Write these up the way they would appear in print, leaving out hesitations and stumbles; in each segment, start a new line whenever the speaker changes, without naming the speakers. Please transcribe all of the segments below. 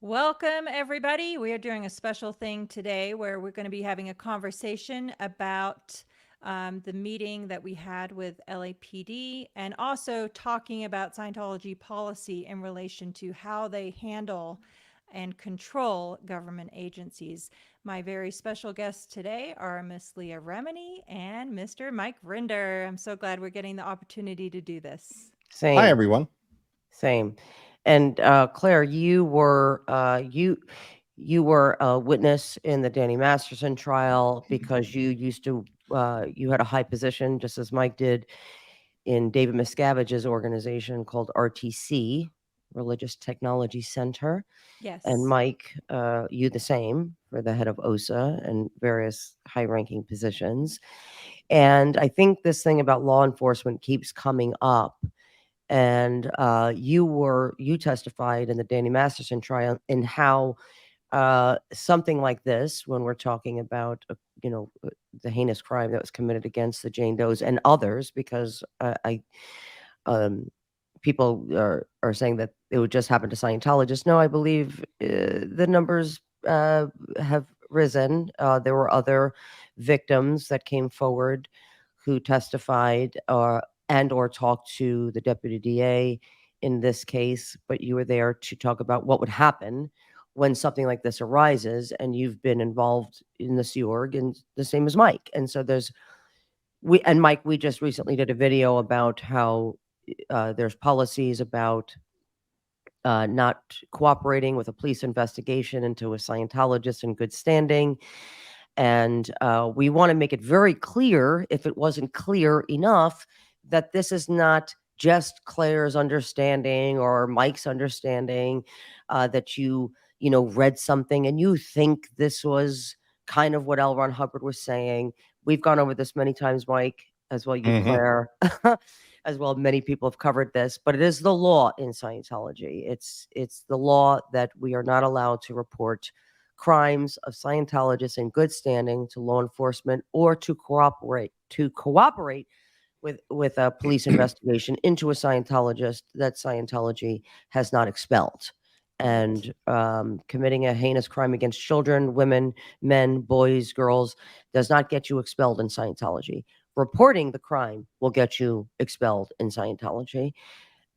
Welcome, everybody. We are doing a special thing today where we're going to be having a conversation about the meeting that we had with LAPD and also talking about Scientology policy in relation to how they handle and control government agencies. My very special guests today are Miss Leah Remini and Mr. Mike Rinder. I'm so glad we're getting the opportunity to do this.
Hi,
Same,
everyone.
same. And Claire, you were a witness in the Danny Masterson trial because you had a high position, just as Mike did, in David Miscavige's organization called RTC, Religious Technology Center. And
Yes.
Mike, you the same for the head of OSA and various high-ranking positions. And I think this thing about law enforcement keeps coming up. And you testified in the Danny Masterson trial in how something like this, when we're talking about the heinous crime that was committed against the Jane Does and others, because I um, people are saying that it would just happen to Scientologists. No, I believe the numbers have risen. There were other victims that came forward who testified and or talked to the deputy DA in this case, but you were there to talk about what would happen when something like this arises, and you've been involved in the Sea Org, and the same as Mike. And so Mike, we just recently did a video about how there's policies about not cooperating with a police investigation into a Scientologist in good standing. And we want to make it very clear, if it wasn't clear enough, that this is not just Claire's understanding or Mike's understanding, that read something and you think this was kind of what L. Ron Hubbard was saying. We've gone over this many times, Mike, as well you,
Hmm.
Claire, as well. Many people have covered this, but it is the law in Scientology. It's the law that we are not allowed to report crimes of Scientologists in good standing to law enforcement or to cooperate with a police investigation into a Scientologist that Scientology has not expelled.
Right.
And committing a heinous crime against children, women, men, boys, girls does not get you expelled in Scientology. Reporting the crime will get you expelled in Scientology.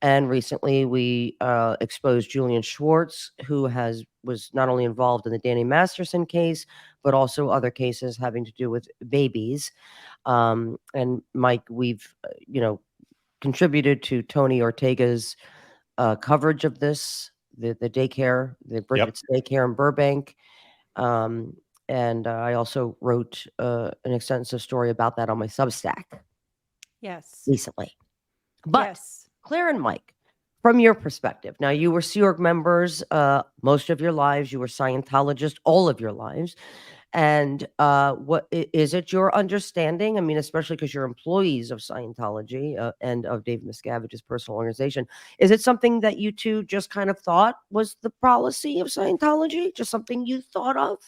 And recently, we exposed Julian Schwartz, who was not only involved in the Danny Masterson case, but also other cases having to do with babies. And Mike, we've contributed to Tony Ortega's coverage of this, the daycare, the
Yep.
Bridget's daycare in Burbank. Um, and I also wrote an extensive story about that on my Substack
Yes.
recently. But
Yes.
Claire and Mike, from your perspective, now you were Sea Org members most of your lives. You were Scientologist all of your lives. And is it your understanding? I mean, especially because you're employees of Scientology and of David Miscavige's personal organization. Is it something that you two just kind of thought was the policy of Scientology? Just something you thought of?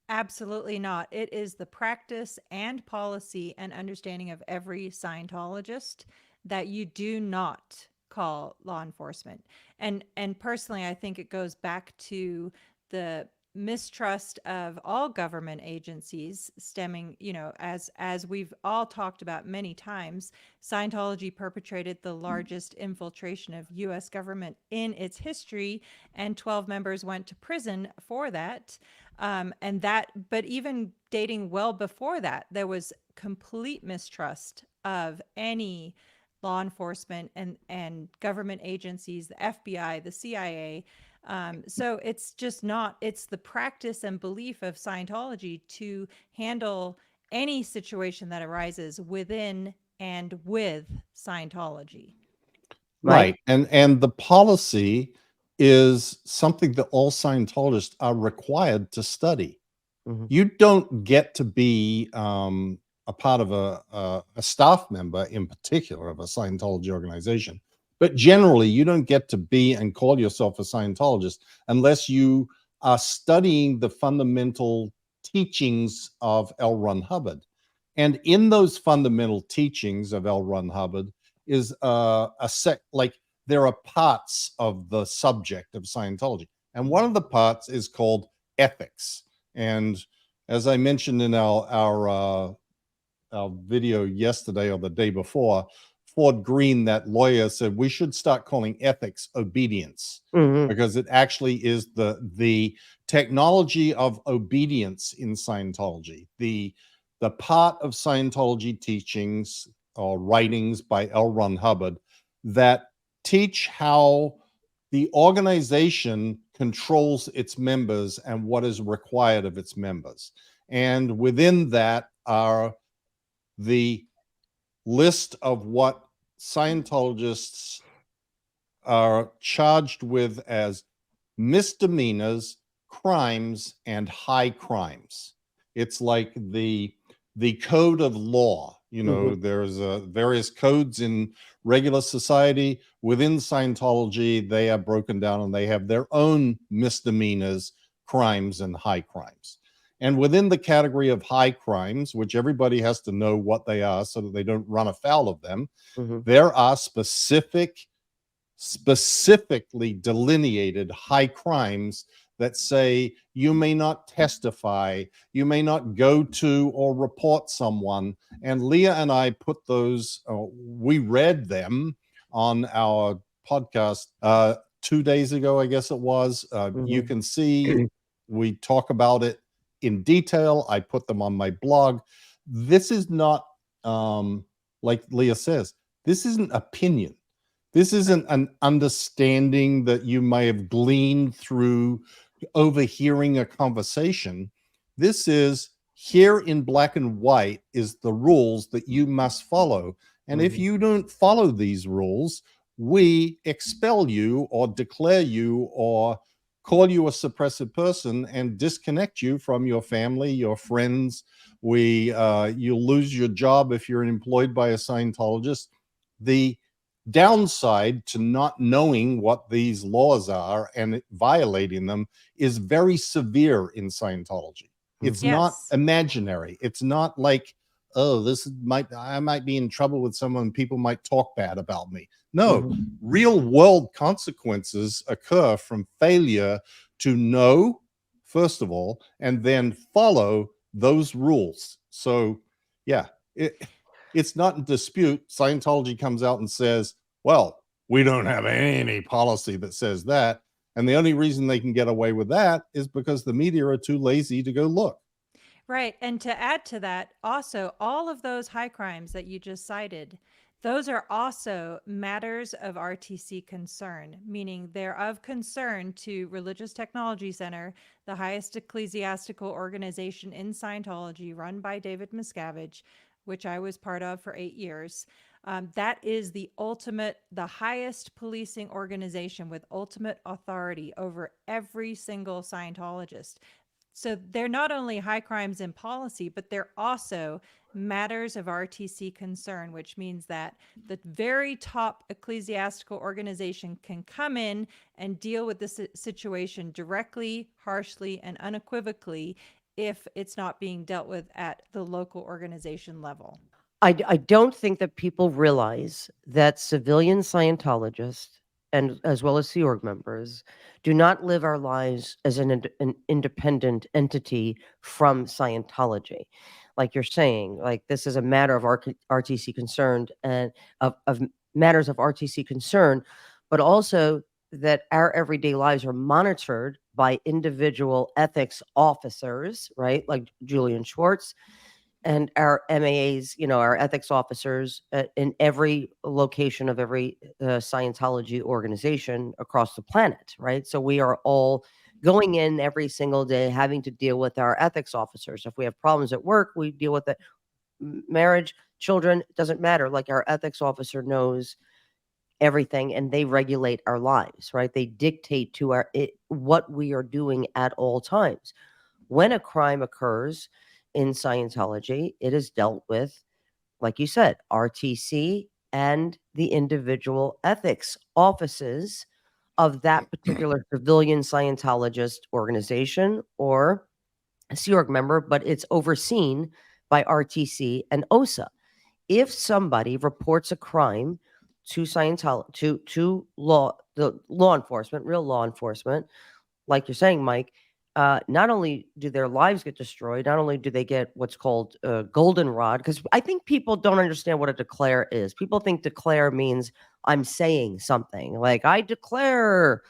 Absolutely not. It is the practice and policy and understanding of every Scientologist that you do not call law enforcement. And personally, I think it goes back to the mistrust of all government agencies stemming, as we've all talked about many times, Scientology perpetrated the largest infiltration of US government in its history, and 12 members went to prison for that. But even dating well before that, there was complete mistrust of any law enforcement and government agencies, the FBI, the CIA. So it's just not, it's the practice and belief of Scientology to handle any situation that arises within and with Scientology.
Mike?
Right. And the policy is something that all Scientologists are required to study.
Hmm.
You don't get to be a part of a staff member, in particular, of a Scientology organization. But generally, you don't get to be and call yourself a Scientologist unless you are studying the fundamental teachings of L. Ron Hubbard. And in those fundamental teachings of L. Ron Hubbard is like there are parts of the subject of Scientology. And one of the parts is called ethics. And as I mentioned in our video yesterday or the day before, Ford Green, that lawyer, said we should start calling ethics obedience, because it actually is the technology of obedience in Scientology. The part of Scientology teachings or writings by L. Ron Hubbard that teach how the organization controls its members and what is required of its members. And within that are the list of what Scientologists are charged with as misdemeanors, crimes, and high crimes. It's like the code of law. You know, there's various codes in regular society. Within Scientology, they are broken down and they have their own misdemeanors, crimes, and high crimes. And within the category of high crimes, which everybody has to know what they are so that they don't run afoul of them, there are specifically delineated high crimes that say you may not testify, you may not go to or report someone. And Leah and I put those, we read them on our podcast 2 days ago, I guess it was. You can see we talk about it in detail. I put them on my blog. This is not, like Leah says, this isn't opinion. This isn't an understanding that you may have gleaned through overhearing a conversation. This is here in black and white is the rules that you must follow. And if you don't follow these rules, we expel you or declare you or call you a suppressive person and disconnect you from your family, your friends. You'll lose your job if you're employed by a Scientologist. The downside to not knowing what these laws are and violating them is very severe in Scientology. It's not imaginary. It's not like, oh, I might be in trouble with someone, people might talk bad about me. No, real world consequences occur from failure to know, first of all, and then follow those rules. So yeah, it's not in dispute. Scientology comes out and says, well, we don't have any policy that says that. And the only reason they can get away with that is because the media are too lazy to go look.
Right. And to add to that, also, all of those high crimes that you just cited, those are also matters of RTC concern, meaning they're of concern to Religious Technology Center, the highest ecclesiastical organization in Scientology run by David Miscavige, which I was part of for 8 years. That is the highest policing organization with ultimate authority over every single Scientologist. So they're not only high crimes in policy, but they're also matters of RTC concern, which means that the very top ecclesiastical organization can come in and deal with this situation directly, harshly, and unequivocally if it's not being dealt with at the local organization level.
I don't think that people realize that civilian Scientologists and as well as Sea Org members do not live our lives as an independent entity from Scientology. Like you're saying, like this is a matter of RTC concerned and of matters of RTC concern, but also that our everyday lives are monitored by individual ethics officers, right? Like Julian Schwartz, and our MAAs, our ethics officers in every location of every Scientology organization across the planet, right? So we are all going in every single day having to deal with our ethics officers. If we have problems at work, we deal with it. Marriage, children, it doesn't matter. Like our ethics officer knows everything and they regulate our lives, right? They dictate to what we are doing at all times. When a crime occurs in Scientology, it is dealt with, like you said, RTC and the individual ethics offices of that particular civilian Scientologist organization or a Sea Org member, but it's overseen by RTC and OSA. If somebody reports a crime to Scientology, to law enforcement, real law enforcement, like you're saying, Mike, not only do their lives get destroyed, not only do they get what's called a goldenrod, because I think people don't understand what a declare is. People think declare means I'm saying something, like I declare.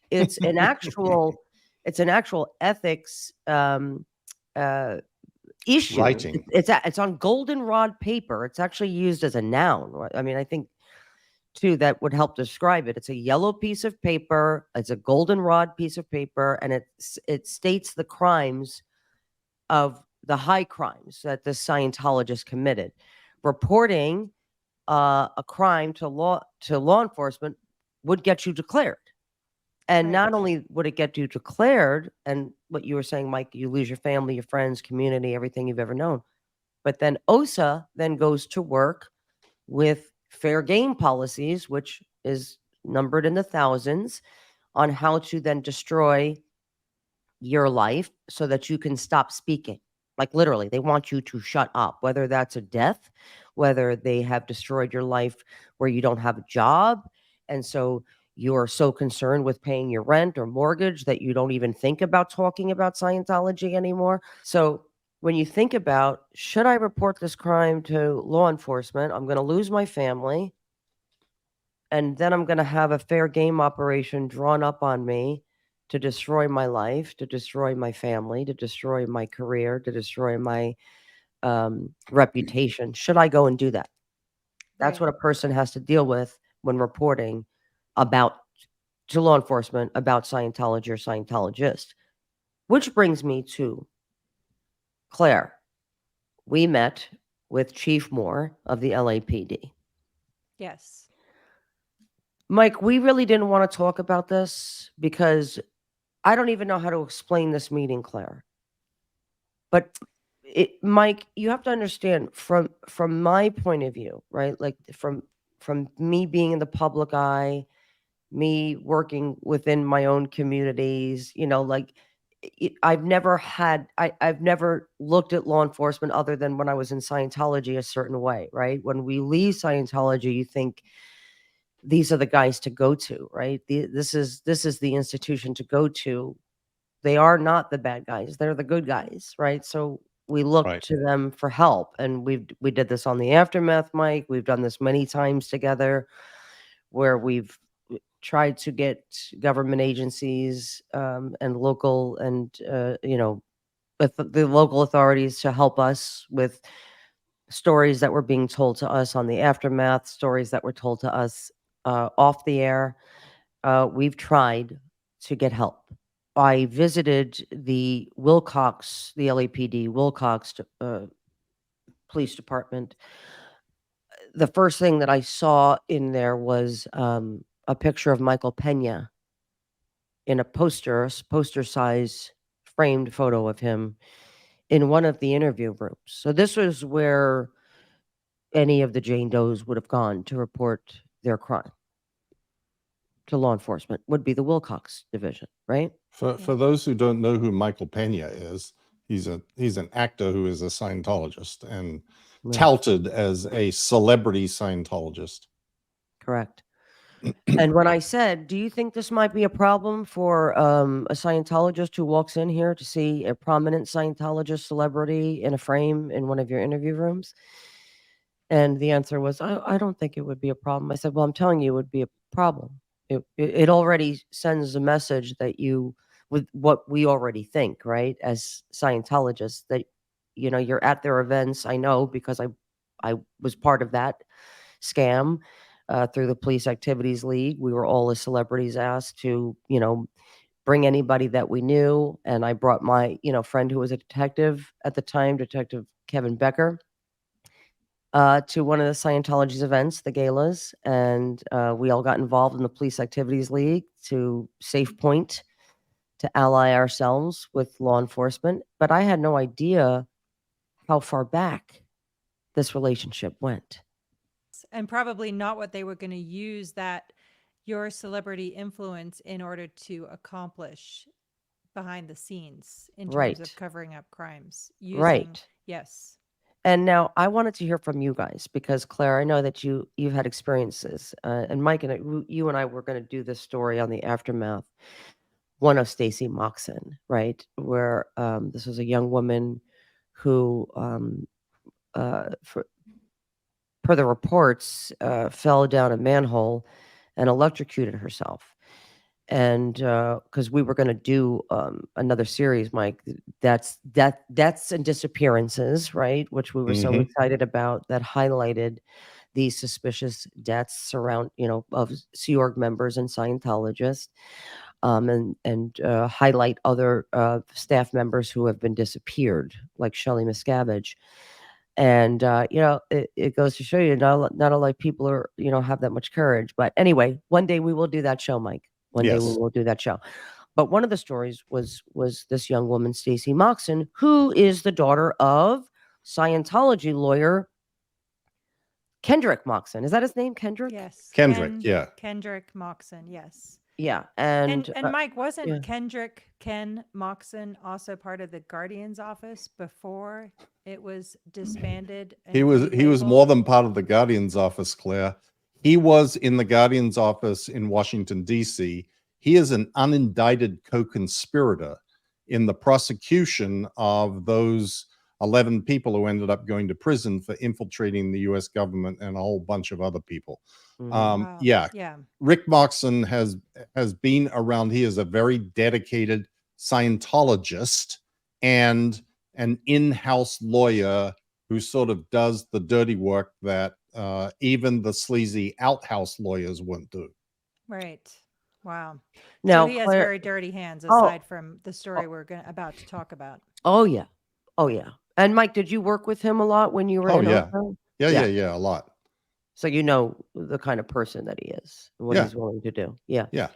It's an actual, it's an actual ethics uh, issue.
Writing.
It's on goldenrod paper. It's actually used as a noun. I mean, I think too that would help describe it. It's a yellow piece of paper. It's a goldenrod piece of paper, and it states the crimes of the high crimes that the Scientologist committed. Reporting a crime to law enforcement would get you declared. And
Right.
not only would it get you declared, and what you were saying, Mike, you lose your family, your friends, community, everything you've ever known. But then OSA then goes to work with fair game policies, which is numbered in the thousands, on how to then destroy your life so that you can stop speaking. Like literally, they want you to shut up, whether that's a death, whether they have destroyed your life where you don't have a job. And so you're so concerned with paying your rent or mortgage that you don't even think about talking about Scientology anymore. So when you think about, should I report this crime to law enforcement? I'm going to lose my family. And then I'm going to have a fair game operation drawn up on me to destroy my life, to destroy my family, to destroy my career, to destroy my reputation. Should I go and do that? That's
Right.
what a person has to deal with when reporting about to law enforcement about Scientology or Scientologist. Which brings me to Claire. We met with Chief Moore of the LAPD.
Yes.
Mike, we really didn't want to talk about this because I don't even know how to explain this meeting, Claire. But Mike, you have to understand from my point of view, right? Like from me being in the public eye, me working within my own communities, like I've never looked at law enforcement other than when I was in Scientology a certain way, right? When we leave Scientology, you think these are the guys to go to, right? This is the institution to go to. They are not the bad guys; they're the good guys, right? So we look
Right.
to them for help, and we did this on the aftermath, Mike. We've done this many times together, where we've tried to get government agencies and local and with the local authorities to help us with stories that were being told to us on the aftermath, stories that were told to us off the air. We've tried to get help. I visited the Wilcox, the LAPD Wilcox Police Department. The first thing that I saw in there was a picture of Michael Pena in a poster size framed photo of him in one of the interview rooms. So this was where any of the Jane Does would have gone to report their crime to law enforcement, would be the Wilcox division, right?
For those who don't know who Michael Pena is, he's an actor who is a Scientologist and
Right.
touted as a celebrity Scientologist.
Correct. And when I said, do you think this might be a problem for a Scientologist who walks in here to see a prominent Scientologist celebrity in a frame in one of your interview rooms? And the answer was, I don't think it would be a problem. I said, well, I'm telling you, it would be a problem. It already sends a message that with what we already think, right? As Scientologists, that, you're at their events. I know because I was part of that scam through the Police Activities League. We were all as celebrities asked to, bring anybody that we knew. And I brought my, friend who was a detective at the time, Detective Kevin Becker, to one of the Scientology's events, the galas, and we all got involved in the Police Activities League to Safe Point to ally ourselves with law enforcement. But I had no idea how far back this relationship went.
And probably not what they were going to use that your celebrity influence in order to accomplish behind the scenes in terms of
Right,
covering up crimes using,
right.
yes.
And now I wanted to hear from you guys because Claire, I know that you've had experiences, and Mike and you and I were going to do this story on the aftermath. one of Stacy Moxon, right? Where this was a young woman who, for per the reports, fell down a manhole and electrocuted herself. And because we were going to do another series, Mike, deaths and disappearances, right? Which we were so
Hmm.
excited about, that highlighted these suspicious deaths around, of Sea Org members and Scientologists, and highlight other staff members who have been disappeared, like Shelley Miscavige. And it goes to show you, not a lot of people are, have that much courage. But anyway, one day we will do that show, Mike. One day we
Yes.
will do that show. But one of the stories was this young woman, Stacy Moxon, who is the daughter of Scientology lawyer Kendrick Moxon. Is that his name, Kendrick?
Yes,
Kendrick. Yeah.
Kendrick Moxon, yes.
Yeah,
And Mike,
yeah.
wasn't Ken Moxon also part of the Guardian's office before it was disbanded
He
and
was more
relabeled?
than part of the Guardian's office, Claire. He was in the Guardian's office in Washington, D.C. He is an unindicted co-conspirator in the prosecution of those 11 people who ended up going to prison for infiltrating the U.S. government and a whole bunch of other people.
Mhm.
Wow.
Yeah,
Yeah.
Rick Moxon has been around. He is a very dedicated Scientologist and an in-house lawyer who sort of does the dirty work that even the sleazy outhouse lawyers won't do.
Right. Wow. So
Now,
he has
Claire.
very dirty hands
Oh,
aside from the
oh,
story we're about to talk about.
oh yeah, oh yeah. And Mike, did you work with him a lot when you were
Oh
in
yeah,
Oakland?
yeah,
Yeah.
yeah, yeah, a lot.
So you know the kind of person that he is, and what
Yeah,
he's willing to do. Yeah.
yeah.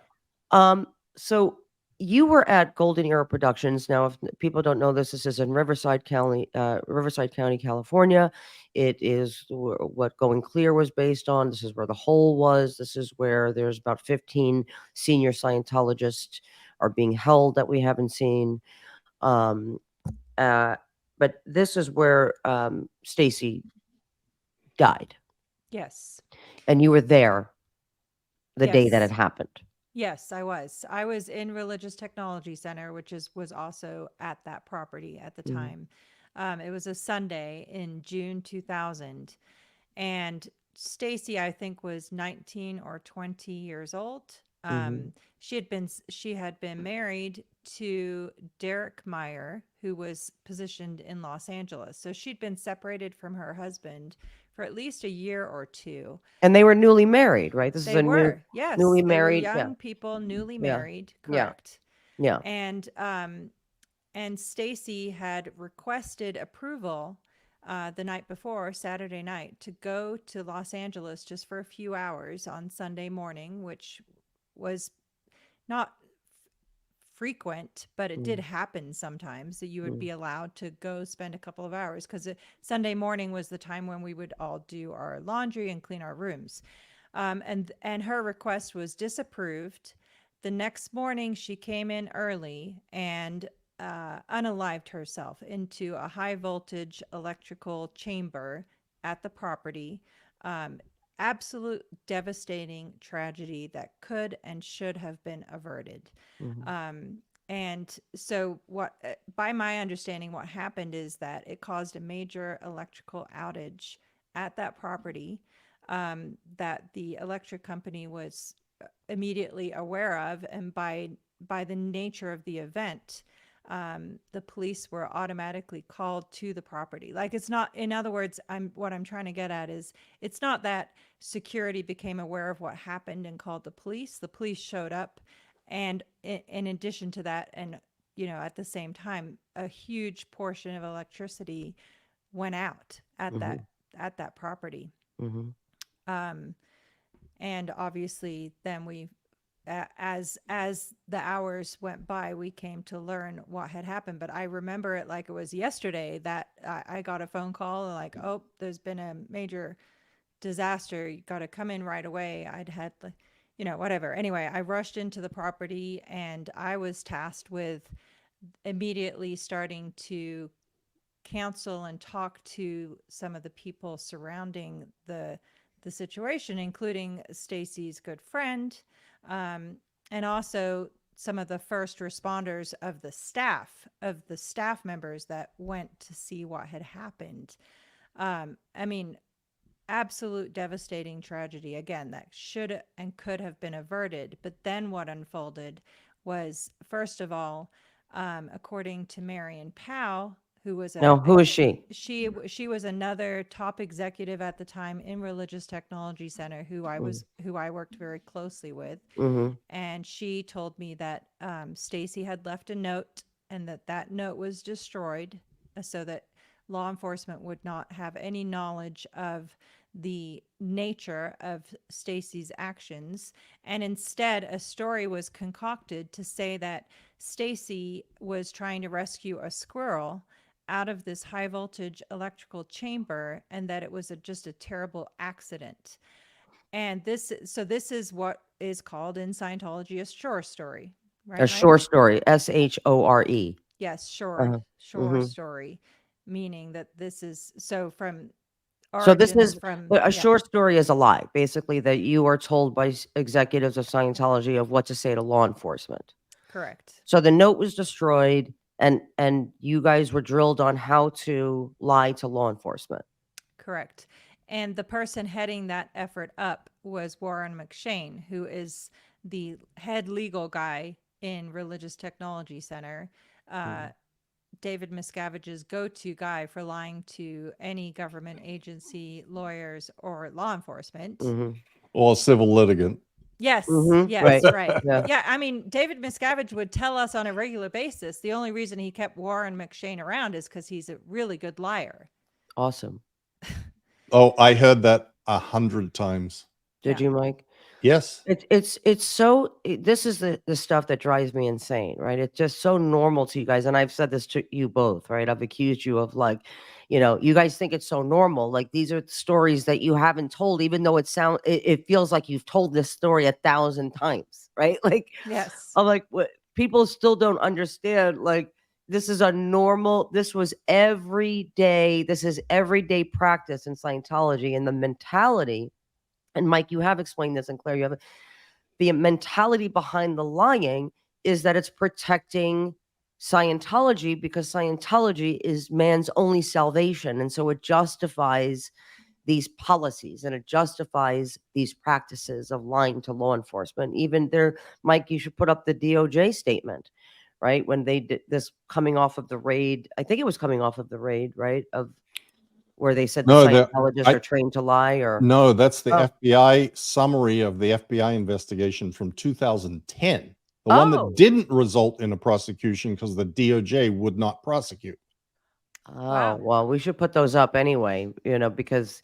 So you were at Golden Era Productions. Now, if people don't know this, this is in Riverside County, California. It is what Going Clear was based on. This is where the hole was. This is where there's about 15 senior Scientologists are being held that we haven't seen. Um, uh, but this is where Stacy died,
Yes.
and you were there the day that it
Yes.
happened.
Yes, I was. I was in Religious Technology Center, which was also at that property at the
Mhm,
time. It was a Sunday in June 2000, and Stacy, I think, was 19 or 20 years old.
mhm,
She had been married to Derek Meyer, who was positioned in Los Angeles. So she'd been separated from her husband for at least a year or two.
and they were newly married, right? This is
They
a
were, yes,
newly
they were
married, yeah,
young people, newly
yeah,
married,
yeah,
correct.
yeah,
And Stacy had requested approval the night before, Saturday night, to go to Los Angeles just for a few hours on Sunday morning, which was not frequent, but it did
mm,
happen sometimes that you would
mm,
be allowed to go spend a couple of hours because Sunday morning was the time when we would all do our laundry and clean our rooms. And her request was disapproved. The next morning, she came in early and unalived herself into a high voltage electrical chamber at the property. Um, Absolute devastating tragedy that could and should have been averted.
mhm,
Um, and so, by my understanding, what happened is that it caused a major electrical outage at that property that the electric company was immediately aware of, and by the nature of the event, the police were automatically called to the property. Like it's not, in other words, what I'm trying to get at is it's not that security became aware of what happened and called the police. The police showed up, and in addition to that, and at the same time, a huge portion of electricity went out
mhm,
at that property.
mhm,
Um, and obviously, then as the hours went by, we came to learn what had happened. But I remember it like it was yesterday that I got a phone call like, oh, there's been a major disaster. You got to come in right away. I'd had like, whatever. Anyway, I rushed into the property and I was tasked with immediately starting to counsel and talk to some of the people surrounding the situation, including Stacy's good friend, and also some of the first responders of the staff members that went to see what had happened. I mean, absolute devastating tragedy again that should and could have been averted. But then what unfolded was, first of all, according to Marion Powell, who was
Now, who is she?
she was another top executive at the time in Religious Technology Center, who I worked very closely with,
Mm-hmm.
and she told me that Stacy had left a note, and that note was destroyed, so that law enforcement would not have any knowledge of the nature of Stacy's actions, and instead a story was concocted to say that Stacy was trying to rescue a squirrel out of this high voltage electrical chamber, and that it was just a terrible accident. And this is what is called in Scientology a shore story,
A
right, Mike?
shore story. SHORE.
Yes,
Uh-huh.
shore
Mm-hmm.
story, meaning that this is so from
So this
origins
is
from,
a
yeah,
short story is a lie, basically, that you are told by executives of Scientology of what to say to law enforcement.
correct,
So the note was destroyed, and you guys were drilled on how to lie to law enforcement.
correct. And the person heading that effort up was Warren McShane, who is the head legal guy in Religious Technology Center. Uh,
Mhm.
David Miscavige's go-to guy for lying to any government agency, lawyers, or law enforcement.
Mhm.
Or civil litigant.
Yes,
Mhm. Right.
yes, right.
Yeah.
Yeah, I mean, David Miscavige would tell us on a regular basis the only reason he kept Warren McShane around is because he's a really good liar.
Awesome.
Oh, I heard that 100 times.
Did
Yeah,
you, Mike?
Yes.
It's so this is the stuff that drives me insane, right? It's just so normal to you guys, and I've said this to you both, right? I've accused you of like, you guys think it's so normal. Like these are stories that you haven't told, even though it feels like you've told this story 1,000 times, right? Like
yes,
I'm like, what people still don't understand. Like this is a normal. This was every day. This is everyday practice in Scientology, and the mentality. And Mike, you have explained this, and Claire, you have the mentality behind the lying is that it's protecting Scientology because Scientology is man's only salvation. And so it justifies these policies and it justifies these practices of lying to law enforcement. Even there, Mike, you should put up the DOJ statement, right? When they did this coming off of the raid, I think it was coming off of the raid, right? Of where they said the
No,
Scientologists
I
are trained to lie or,
no, that's the
oh,
FBI summary of the FBI investigation from 2010. The one that
oh,
didn't result in a prosecution because the DOJ would not prosecute.
oh,
wow,
well, we should put those up anyway, because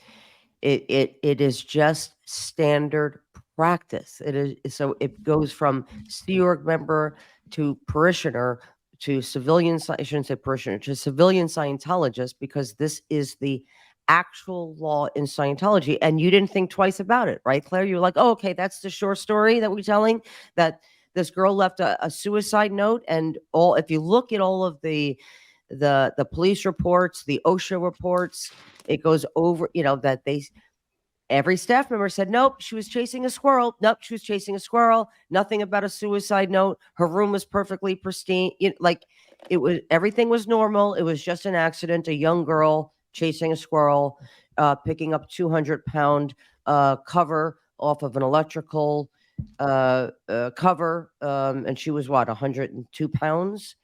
it is just standard practice. It is so it goes from Sea Org member to parishioner to I shouldn't say parishioner, to civilian Scientologist, because this is the actual law in Scientology. And you didn't think twice about it, right, Claire? You were like, oh, okay, that's the short story that we're telling, that this girl left a suicide note. And all, if you look at all of the police reports, the OSHA reports, it goes over, that every staff member said, nope, she was chasing a squirrel. Nope, she was chasing a squirrel. Nothing about a suicide note. Her room was perfectly pristine. Like it was, everything was normal. It was just an accident. A young girl chasing a squirrel, picking up 200-pound cover off of an electrical cover. And she was what, 102 pounds?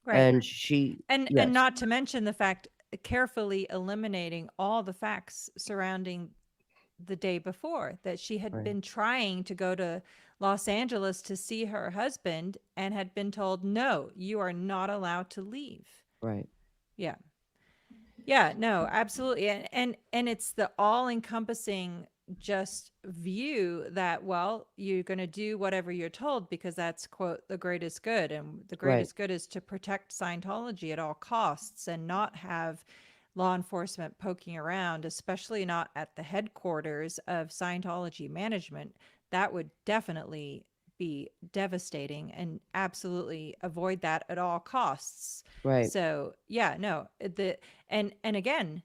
right.
And she,
And
yes,
not to mention the fact, carefully eliminating all the facts surrounding the day before, that she had
right,
been trying to go to Los Angeles to see her husband and had been told, no, you are not allowed to leave.
right,
Yeah. Yeah, no, absolutely. And it's the all-encompassing just view that, well, you're going to do whatever you're told because that's, quote, the greatest good, and the
right,
greatest good is to protect Scientology at all costs and not have law enforcement poking around, especially not at the headquarters of Scientology management. That would definitely be devastating, and absolutely avoid that at all costs.
right,
So, yeah, no, and again,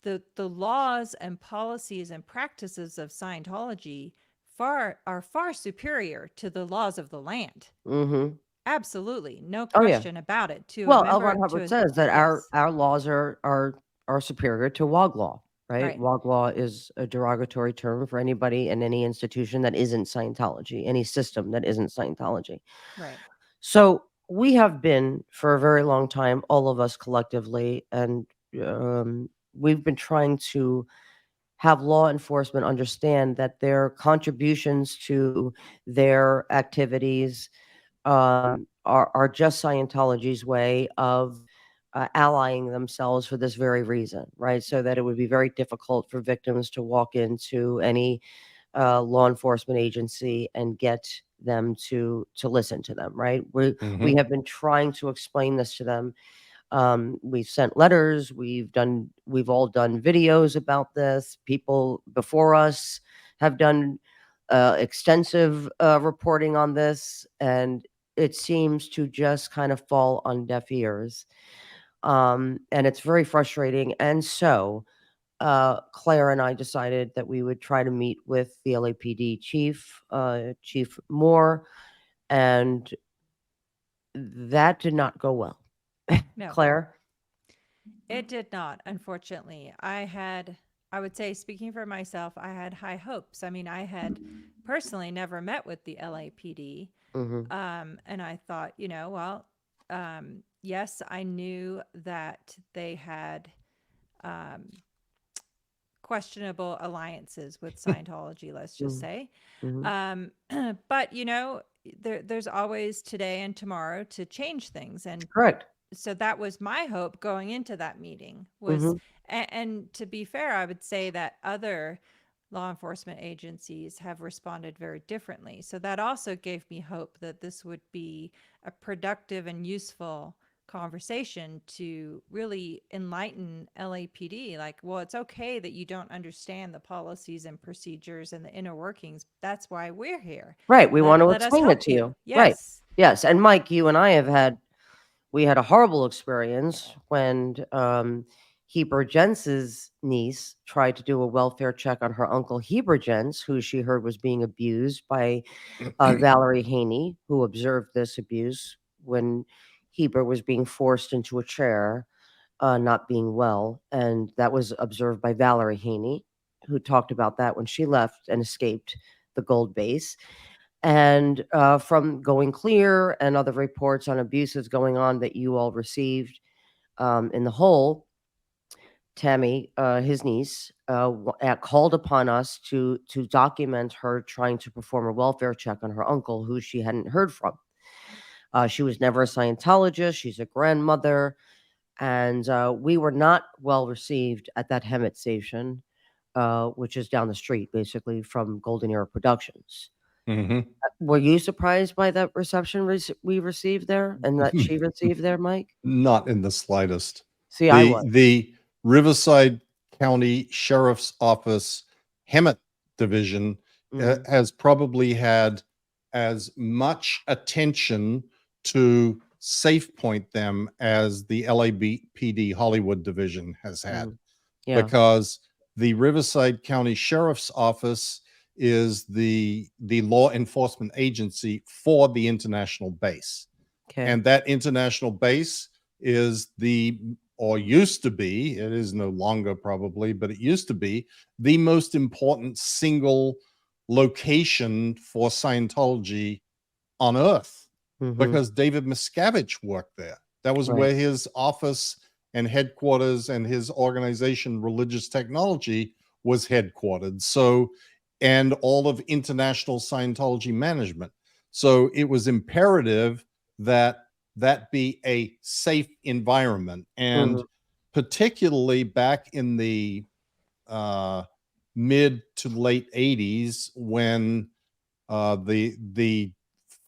the laws and policies and practices of Scientology far superior to the laws of the land.
Mm-hmm.
Absolutely, no
Oh yeah.
question about it. To a
Well, L.
member,
Ron
to
Hubbard
a
says that
yes,
our laws are superior to WOG law, right?
right,
WOG law is a derogatory term for anybody in any institution that isn't Scientology, any system that isn't Scientology.
right.
So we have been for a very long time, all of us collectively, and we've been trying to have law enforcement understand that their contributions to their activities are just Scientology's way of allying themselves for this very reason, right? So that it would be very difficult for victims to walk into any law enforcement agency and get them to listen to them, right? We
Mhm.
have been trying to explain this to them. We've sent letters. We've all done videos about this. People before us have done extensive reporting on this, and it seems to just kind of fall on deaf ears. And it's very frustrating. And so Claire and I decided that we would try to meet with the LAPD chief, Chief Moore, and that did not go well.
No,
Claire?
it did not, unfortunately. I would say, speaking for myself, I had high hopes. I mean, I had personally never met with the LAPD.
Hmm.
And I thought, well, yes, I knew that they had um, questionable alliances with Scientology, let's just say.
Hmm.
Um, but, there's always today and tomorrow to change things. And
Correct.
so that was my hope going into that meeting was,
Hmm.
and to be fair, I would say that other law enforcement agencies have responded very differently. So that also gave me hope that this would be a productive and useful conversation to really enlighten LAPD. Like, well, it's okay that you don't understand the policies and procedures and the inner workings. That's why we're here.
Right. We want to
Let us
explain it
help
to
you.
you. Right.
Yes.
Yes. And Mike, you and I we had a horrible experience when Heber Jens's niece tried to do a welfare check on her uncle Heber Jens, who she heard was being abused by Valerie Haney, who observed this abuse when Heber was being forced into a chair, not being well. And that was observed by Valerie Haney, who talked about that when she left and escaped the gold base. And from Going Clear and other reports on abuses going on that you all received in the whole, Tammy, his niece, called upon us to document her trying to perform a welfare check on her uncle, who she hadn't heard from. She was never a Scientologist. She's a grandmother, and we were not well received at that Hemet station, which is down the street, basically from Golden Era Productions.
Mhm.
Were you surprised by that reception we received there and that she received there, Mike?
Not in the slightest.
See, I was.
The Riverside County Sheriff's Office Hemet Division
Mhm,
has probably had as much attention to safe point them as the LAPD Hollywood Division has had,
mhm. Yeah,
because the Riverside County Sheriff's Office is the law enforcement agency for the international base.
okay.
And that international base is or used to be, it is no longer probably, but it used to be the most important single location for Scientology on earth,
Mhm,
because David Miscavige worked there. That was
right.
where his office and headquarters and his organization, Religious Technology, was headquartered. So, and all of international Scientology management. So it was imperative that that be a safe environment. And
Mhm,
particularly back in the uh, mid to late 80s, when the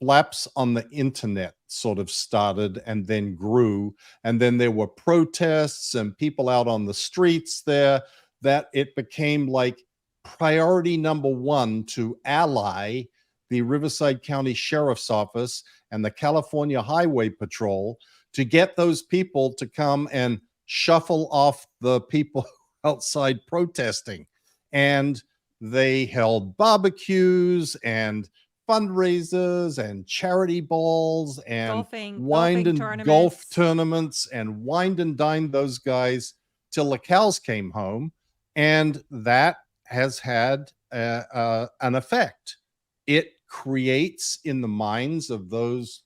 flaps on the internet sort of started and then grew, and then there were protests and people out on the streets there, that it became like priority number one to ally the Riverside County Sheriff's Office and the California Highway Patrol to get those people to come and shuffle off the people outside protesting. And they held barbecues and fundraisers and charity balls and
Golfing
wined and golf
tournaments.
tournaments and wined and dined those guys till the cows came home. And that has had an effect. It creates in the minds of those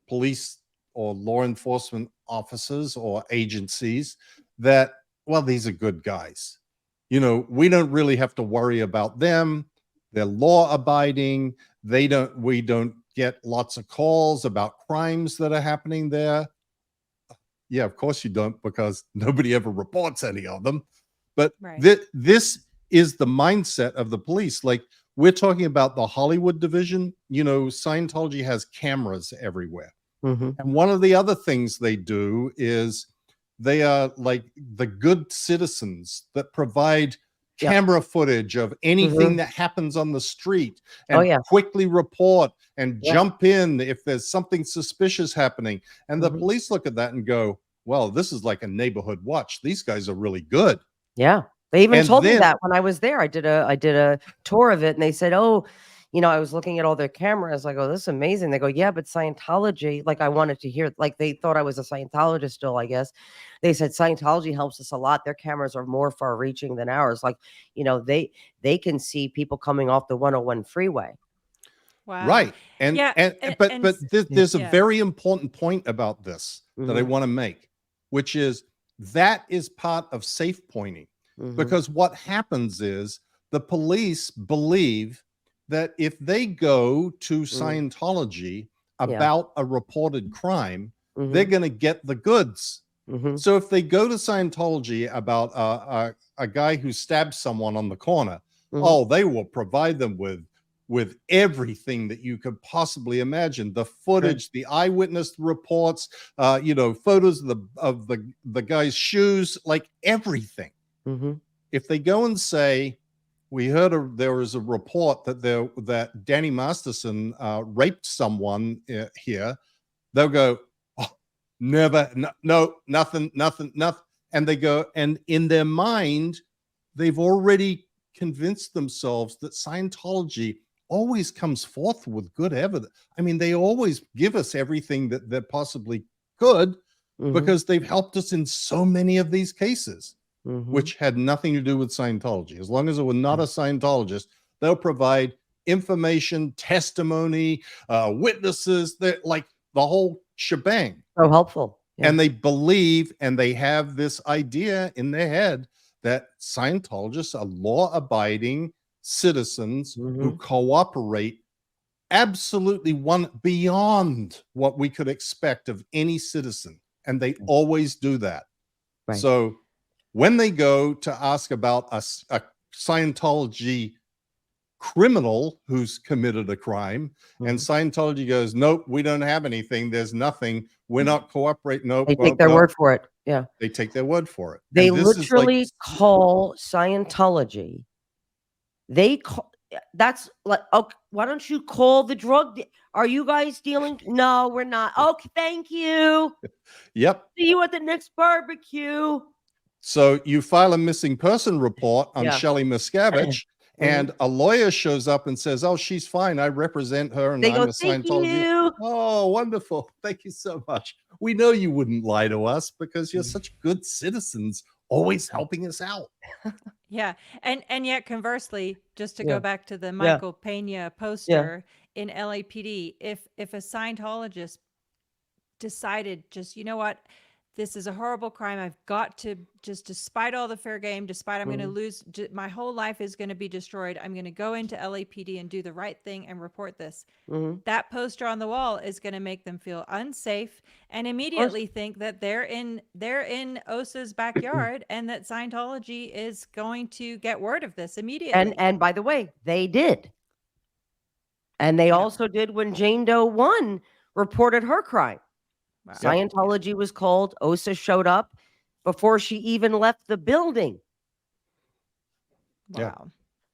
police or law enforcement officers or agencies that, well, these are good guys. You know, we don't really have to worry about them. They're law abiding. We don't get lots of calls about crimes that are happening there. Yeah, of course you don't, because nobody ever reports any of them. But
Right.
this is the mindset of the police. Like, we're talking about the Hollywood division. You know, Scientology has cameras everywhere.
Mhm.
And one of the other things they do is they are like the good citizens that provide
Yep.
camera footage of anything
Mhm.
that happens on the street
Oh,
and
yeah.
quickly report and
Yep.
jump in if there's something suspicious happening. And the
Mhm.
police look at that and go, well, this is like a neighborhood watch. These guys are really good.
Yeah. They even
And
told me
then
that when I was there. I did a tour of it, and they said, "Oh, you know, I was looking at all their cameras. I go, this is amazing." They go, "Yeah, but Scientology," like I wanted to hear, like they thought I was a Scientologist still, I guess. They said Scientology helps us a lot. Their cameras are more far reaching than ours. Like, you know, they can see people coming off the 101 freeway.
Wow.
right. And
Yeah.
but there's a
Yeah.
very important point about this that I
Mhm.
want to make, which is that is part of safe pointing.
Mhm.
Because what happens is the police believe that if they go to Scientology
Yeah.
about a reported crime, they're
Mhm.
going to get the goods.
Mhm.
So if they go to Scientology about a guy who stabs someone on the corner,
Mhm.
oh, they will provide them with everything that you could possibly imagine: the footage, the eyewitness reports, you know, photos of the guy's shoes, like everything.
Mhm.
If they go and say, we heard there was a report that Danny Masterson raped someone here, they'll go, oh, never, no, nothing, nothing, nothing. And they go, and in their mind, they've already convinced themselves that Scientology always comes forth with good evidence. I mean, they always give us everything that they possibly could,
Mhm.
because they've helped us in so many of these cases,
Mhm.
which had nothing to do with Scientology. As long as it was not a Scientologist, they'll provide information, testimony, witnesses, that like the whole shebang.
So helpful. Yeah.
And they believe, and they have this idea in their head that Scientologists are law-abiding citizens who
Mhm.
cooperate absolutely one beyond what we could expect of any citizen. And they always do that.
Right.
So when they go to ask about a Scientology criminal who's committed a crime, and
Mhm.
Scientology goes, nope, we don't have anything. There's nothing. We're not cooperating. Nope,
They take
nope,
their
nope.
word for it. Yeah.
They take their word for it.
They
And this is like,
literally call Scientology. They call that's like, "Oh, why don't you call the drug de Are you guys dealing?" "No, we're not." "Okay, thank you.
yep.
See you at the next barbecue."
So you file a missing person report on
Yeah.
Shelley Miscavige,
Mhm.
and a lawyer shows up and says, oh, she's fine. I represent her and
They
I'm
go,
a
"Thank
Scientology.
you."
Oh, wonderful. Thank you so much. We know you wouldn't lie to us because you're
Mhm.
such good citizens, always helping us out.
Yeah. And yet conversely, just to go
Yeah.
back to the
Yeah.
Michael Pena
Yeah.
poster in LAPD, if a Scientologist decided, just, you know what, this is a horrible crime, I've got to, just despite all the fair game, despite I'm going to
Mhm.
lose, my whole life is going to be destroyed, I'm going to go into LAPD and do the right thing and report this.
Mhm.
That poster on the wall is going to make them feel unsafe and
Of course.
immediately think that they're in OSA's backyard, and that Scientology is going to get word of this immediately.
And by the way, they did. And they
Yeah.
also did when Jane Doe 1 reported her crime.
Wow.
Yep.
Yeah.
Scientology was called, OSA showed up before she even left the building.
Yeah.
Wow.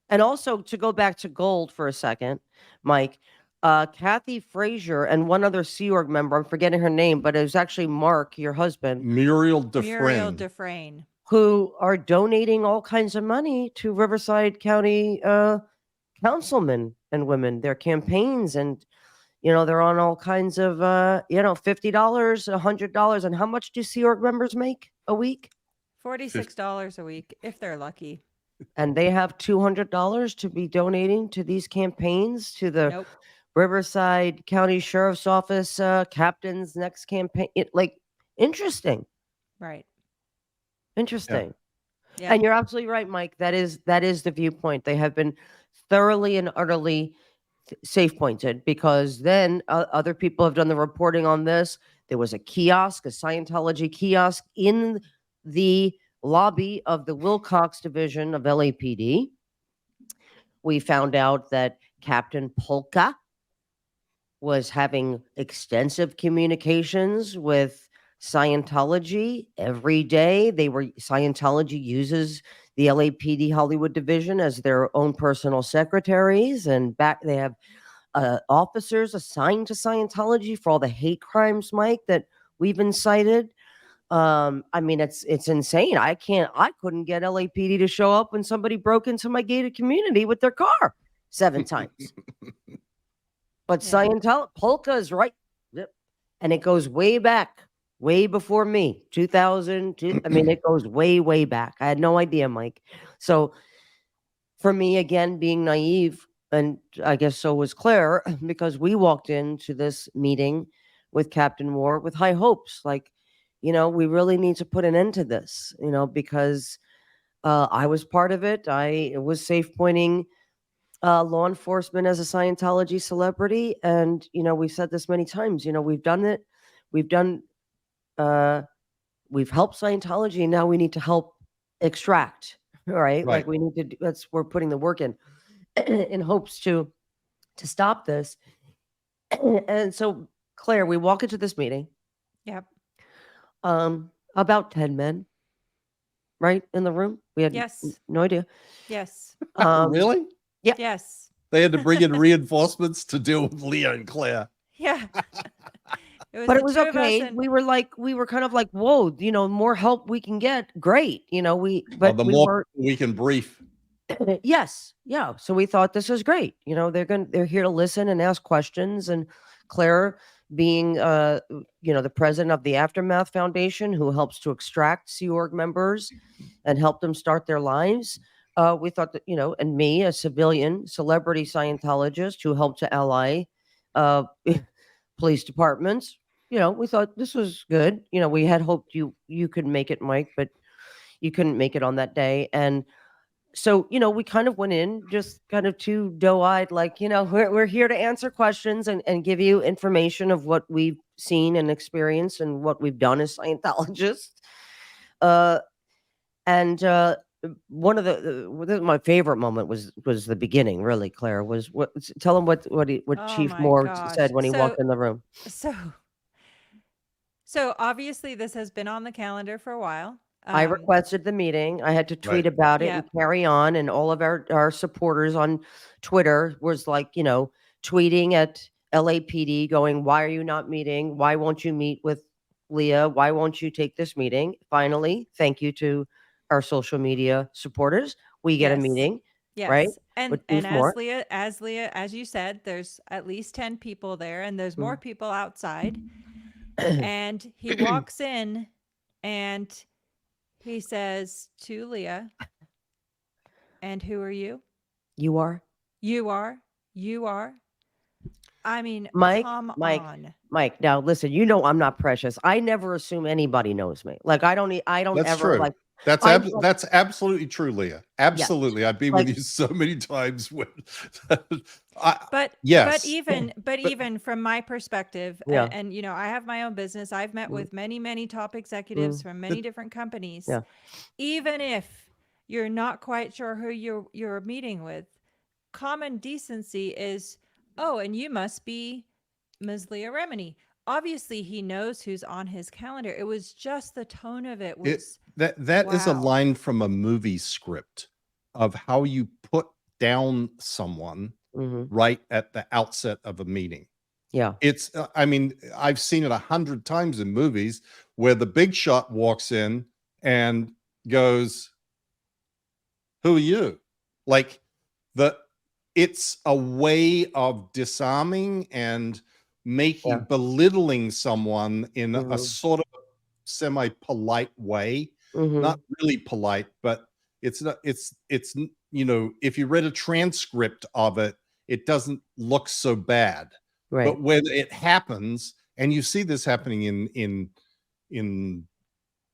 And also, to go back to gold for a second, Mike, Kathy Frazier and one other Sea Org member, I'm forgetting her name, but it was actually Mark, your husband,
Muriel
Muriel
Dufresne.
Dufresne.
who are donating all kinds of money to Riverside County councilmen and women, their campaigns. And, they're on all kinds of, $50, $100. And how much do Sea Org members make a week?
$46 a week if they're lucky.
And they have $200 to be donating to these campaigns, to the
Nope.
Riverside County Sheriff's Office captain's next campaign. Interesting.
Right.
Interesting.
Yeah.
And you're absolutely right, Mike. That is the viewpoint. They have been thoroughly and utterly safe pointed, because then other people have done the reporting on this. There was a kiosk, a Scientology kiosk in the lobby of the Wilcox division of LAPD. We found out that Captain Polka was having extensive communications with Scientology every day. Scientology uses the LAPD Hollywood division as their own personal secretaries, and they have officers assigned to Scientology for all the hate crimes, Mike, that we've incited. I mean, it's insane. I couldn't get LAPD to show up when somebody broke into my gated community with their car 7 times. But
Yeah.
Scientology, Polka is right. Yep. And it goes way back, way before me, 2002. I mean, it goes way, way back. I had no idea, Mike. So for me, again, being naive, and I guess so was Claire, because we walked into this meeting with Captain Moore with high hopes. Like, we really need to put an end to this, because I was part of it. I was safe pointing law enforcement as a Scientology celebrity. And, we've said this many times, we've done it. We've done, we've helped Scientology, and now we need to help extract, right? Like we need to, we're putting the work in hopes to stop this. And so, Claire, we walk into this meeting.
Yep.
About 10 men, right, in the room. We had no idea.
Yes.
Really?
Yeah.
Yes.
They had to bring in reinforcements to deal with Leah and Claire.
Yeah.
But it was okay. We were kind of like, whoa, more help we can get. Great.
The more we can brief.
Yes. Yeah. So we thought this is great. They're here to listen and ask questions. And Claire, being the president of the Aftermath Foundation, who helps to extract Sea Org members and help them start their lives, we thought that, and me, a civilian celebrity Scientologist who helped to ally police departments, we thought this was good. We had hoped you could make it, Mike, but you couldn't make it on that day. And so, we kind of went in just kind of too doe-eyed, like, we're here to answer questions and give you information of what we've seen and experienced and what we've done as Scientologists. And one of my favorite moment was the beginning, really, Claire, tell them what Chief Moore said when he walked in the room.
So obviously this has been on the calendar for a while.
I requested the meeting. I had to tweet about it and carry on. And all of our supporters on Twitter was like, tweeting at LAPD going, why are you not meeting? Why won't you meet with Leah? Why won't you take this meeting? Finally, thank you to our social media supporters. We get a meeting.
Yes.
Right?
And as Leah, as you said, there's at least 10 people there, and there's more people outside. And he walks in and he says to Leah, and who are you?
You are.
You are. You are. I mean,
Mike,
come on.
Mike, now listen, I'm not precious. I never assume anybody knows me. Like I don't
That's
ever
true.
like
that's absolutely true, Leah. Absolutely. Yes. I've been with you so many times when
but even from my perspective, and I have my own business. I've met with many top executives from many different companies.
Yeah.
Even if you're not quite sure who you're meeting with, common decency is, oh, and you must be Ms. Leah Remini. Obviously, he knows who's on his calendar. It was just the tone of it was
that is a line from a movie script of how you put down someone right at the outset of a meeting.
Yeah,
it's. I mean, I've seen it 100 times in movies where the big shot walks in and goes, "Who are you?" Like the it's a way of disarming and
Yeah.
making belittling someone in a
Mhm.
sort of semi-polite way. Not
Mhm.
really polite, but it's not it's if you read a transcript of it, it doesn't look so bad.
Right.
But when it happens, and you see this happening in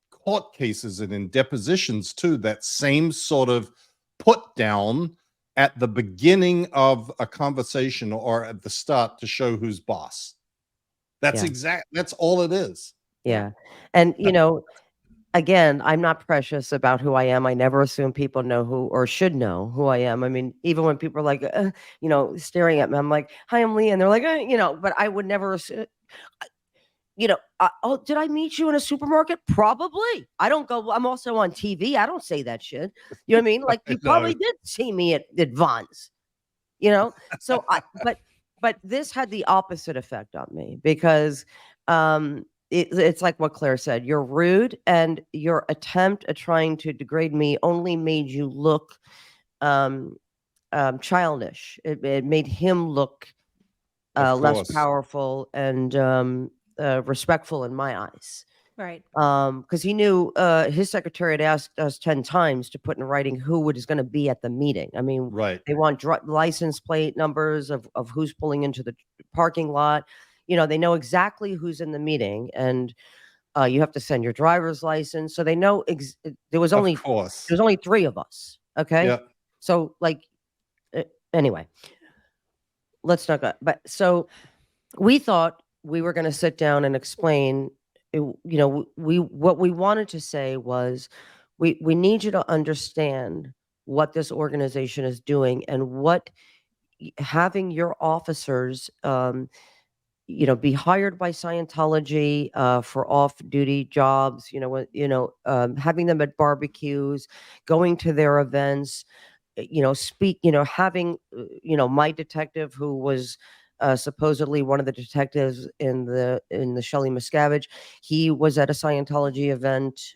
court cases and in depositions too, that same sort of put down at the beginning of a conversation or at the start to show who's boss.
Yeah.
That's all it is.
Yeah.
Yeah. And, again, I'm not precious about who I am. I never assume people know who or should know who I am. I mean, even when people are like, staring at me, I'm like, "Hi, I'm Leah," and they're like, but I would never assume. Oh, did I meet you in a supermarket? Probably. I don't go. I'm also on TV. I don't say that shit. You know what I mean? Like
I
you
know.
probably did see me at Vons. You know. So but this had the opposite effect on me because it's like what Claire said. You're rude, and your attempt at trying to degrade me only made you look um, childish. It made him look
Of
less
course.
powerful and respectful in my eyes.
Right.
Because he knew his secretary had asked us 10 times to put in writing who is going to be at the meeting. I mean,
Right.
they want license plate numbers of who's pulling into the parking lot. They know exactly who's in the meeting, and you have to send your driver's license. So they know there was
Of
only
course.
three of us. Okay,
Yeah.
so like anyway, let's not go. But so we thought we were going to sit down and explain we what we wanted to say was we need you to understand what this organization is doing and what having your officers be hired by Scientology for off-duty jobs, having them at barbecues, going to their events, having my detective who was supposedly one of the detectives in the Shelley Miscavige. He was at a Scientology event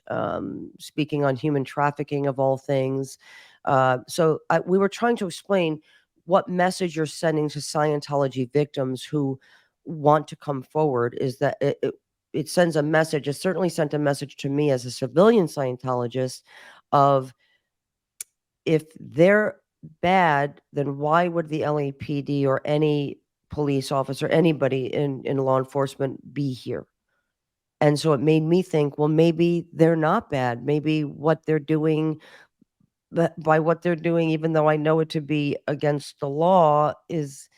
speaking on human trafficking of all things. So we were trying to explain what message you're sending to Scientology victims who want to come forward is that it sends a message. It certainly sent a message to me as a civilian Scientologist of if they're bad, then why would the LAPD or any police officer, anybody in law enforcement be here? And so it made me think, well, maybe they're not bad. Maybe what they're doing, but by what they're doing, even though I know it to be against the law, is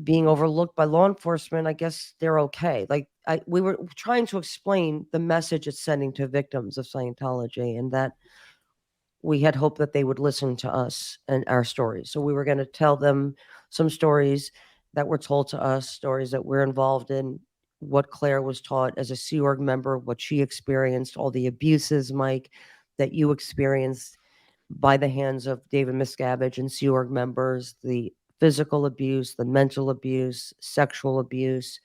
being overlooked by law enforcement. I guess they're okay. Like we were trying to explain the message it's sending to victims of Scientology, and that we had hoped that they would listen to us and our stories. So we were going to tell them some stories that were told to us, stories that we're involved in, what Claire was taught as a Sea Org member, what she experienced, all the abuses, Mike, that you experienced by the hands of David Miscavige and Sea Org members, the physical abuse, the mental abuse, sexual abuse.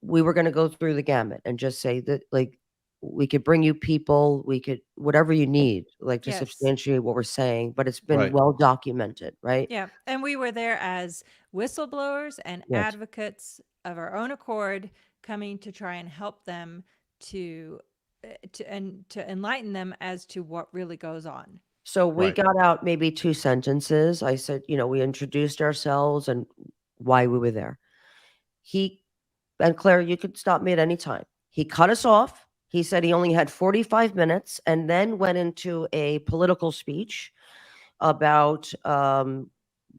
We were going to go through the gamut and just say that, like, we could bring you people, we could whatever you need, like, to
Yes.
substantiate what we're saying, but it's been
Right.
well documented, right?
Yeah. And we were there as whistleblowers and
Yes.
advocates of our own accord, coming to try and help them to to enlighten them as to what really goes on.
So we
Right.
got out maybe 2 sentences. I said, we introduced ourselves and why we were there. He and Claire, you could stop me at any time. He cut us off. He said he only had 45 minutes and then went into a political speech about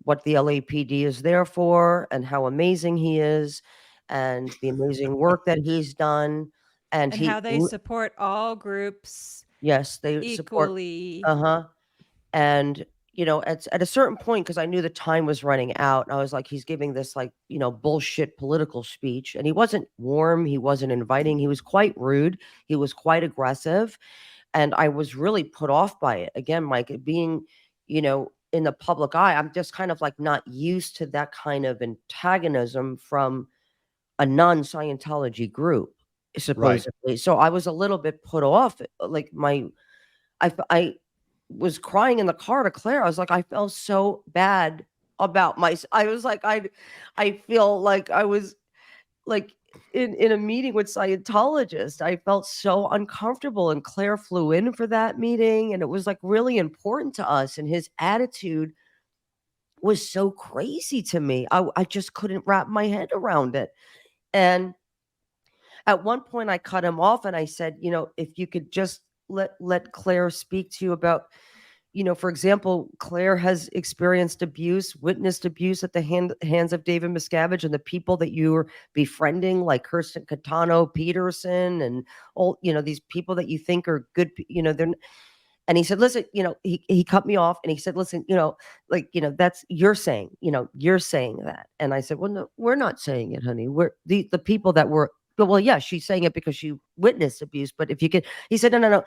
what the LAPD is there for and how amazing he is and the amazing work that he's done. And
And how they support all groups
yes, they support.
equally.
Uh huh. And at a certain point, because I knew the time was running out, I was like, he's giving this like bullshit political speech, and he wasn't warm, he wasn't inviting, he was quite rude, he was quite aggressive, and I was really put off by it. Again, Mike, it being in the public eye, I'm just kind of like not used to that kind of antagonism from a non-Scientology group,
Right.
supposedly. So I was a little bit put off. Like I was crying in the car to Claire. I was like, I felt so bad about I was like, I feel like I was like in a meeting with Scientologists. I felt so uncomfortable, and Claire flew in for that meeting, and it was like really important to us. And his attitude was so crazy to me. I just couldn't wrap my head around it. And at one point I cut him off and I said, if you could just let Claire speak to you about, for example, Claire has experienced abuse, witnessed abuse at the hands of David Miscavige and the people that you were befriending, like Kirsten Catano Peterson and all, these people that you think are good, they're. And he said, listen, he cut me off and he said, listen, that's you're saying that. And I said, well, no, we're not saying it, honey. We're the people that were, well, yeah, she's saying it because she witnessed abuse. But if you could, he said, no,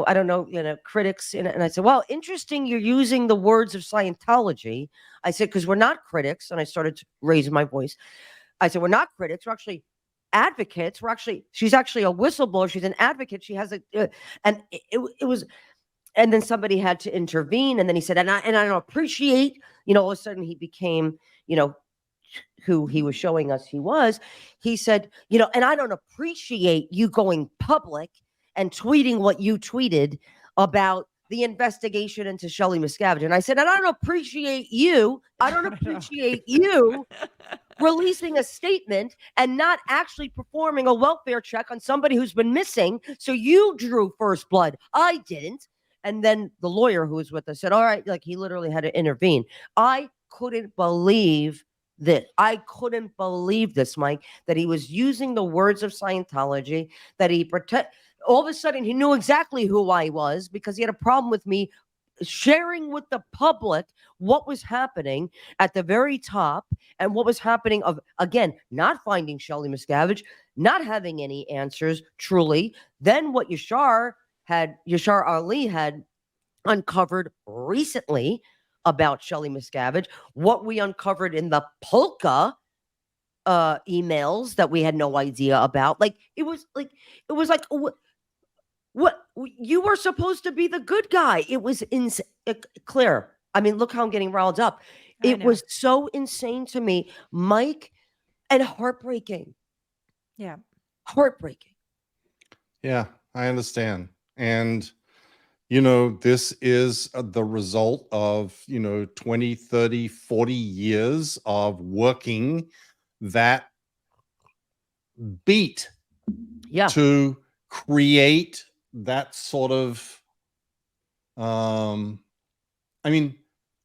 I don't know, critics. And I said, well, interesting. You're using the words of Scientology. I said, because we're not critics. And I started to raise my voice. I said, we're not critics. We're actually advocates. She's actually a whistleblower. She's an advocate. She has and it was, and then somebody had to intervene. And then he said, and I don't appreciate, all of a sudden he became, who he was showing us he was. He said, and I don't appreciate you going public and tweeting what you tweeted about the investigation into Shelley Miscavige. And I said, and I don't appreciate you. I don't appreciate you releasing a statement and not actually performing a welfare check on somebody who's been missing. So you drew first blood. I didn't. And then the lawyer who was with us said, all right, like he literally had to intervene. I couldn't believe this. I couldn't believe this, Mike, that he was using the words of Scientology, that all of a sudden he knew exactly who I was because he had a problem with me sharing with the public what was happening at the very top and what was happening of, again, not finding Shelley Miscavige, not having any answers truly. Then what Yashar Ali had uncovered recently about Shelley Miscavige, what we uncovered in the Polka emails that we had no idea about. Like it was like what you were supposed to be the good guy. It was Claire. I mean, look how I'm getting riled up. It was so insane to me, Mike, and heartbreaking.
Yeah.
Heartbreaking.
Yeah, I understand. And, this is the result of, 20, 30, 40 years of working that beat to create that sort of, I mean,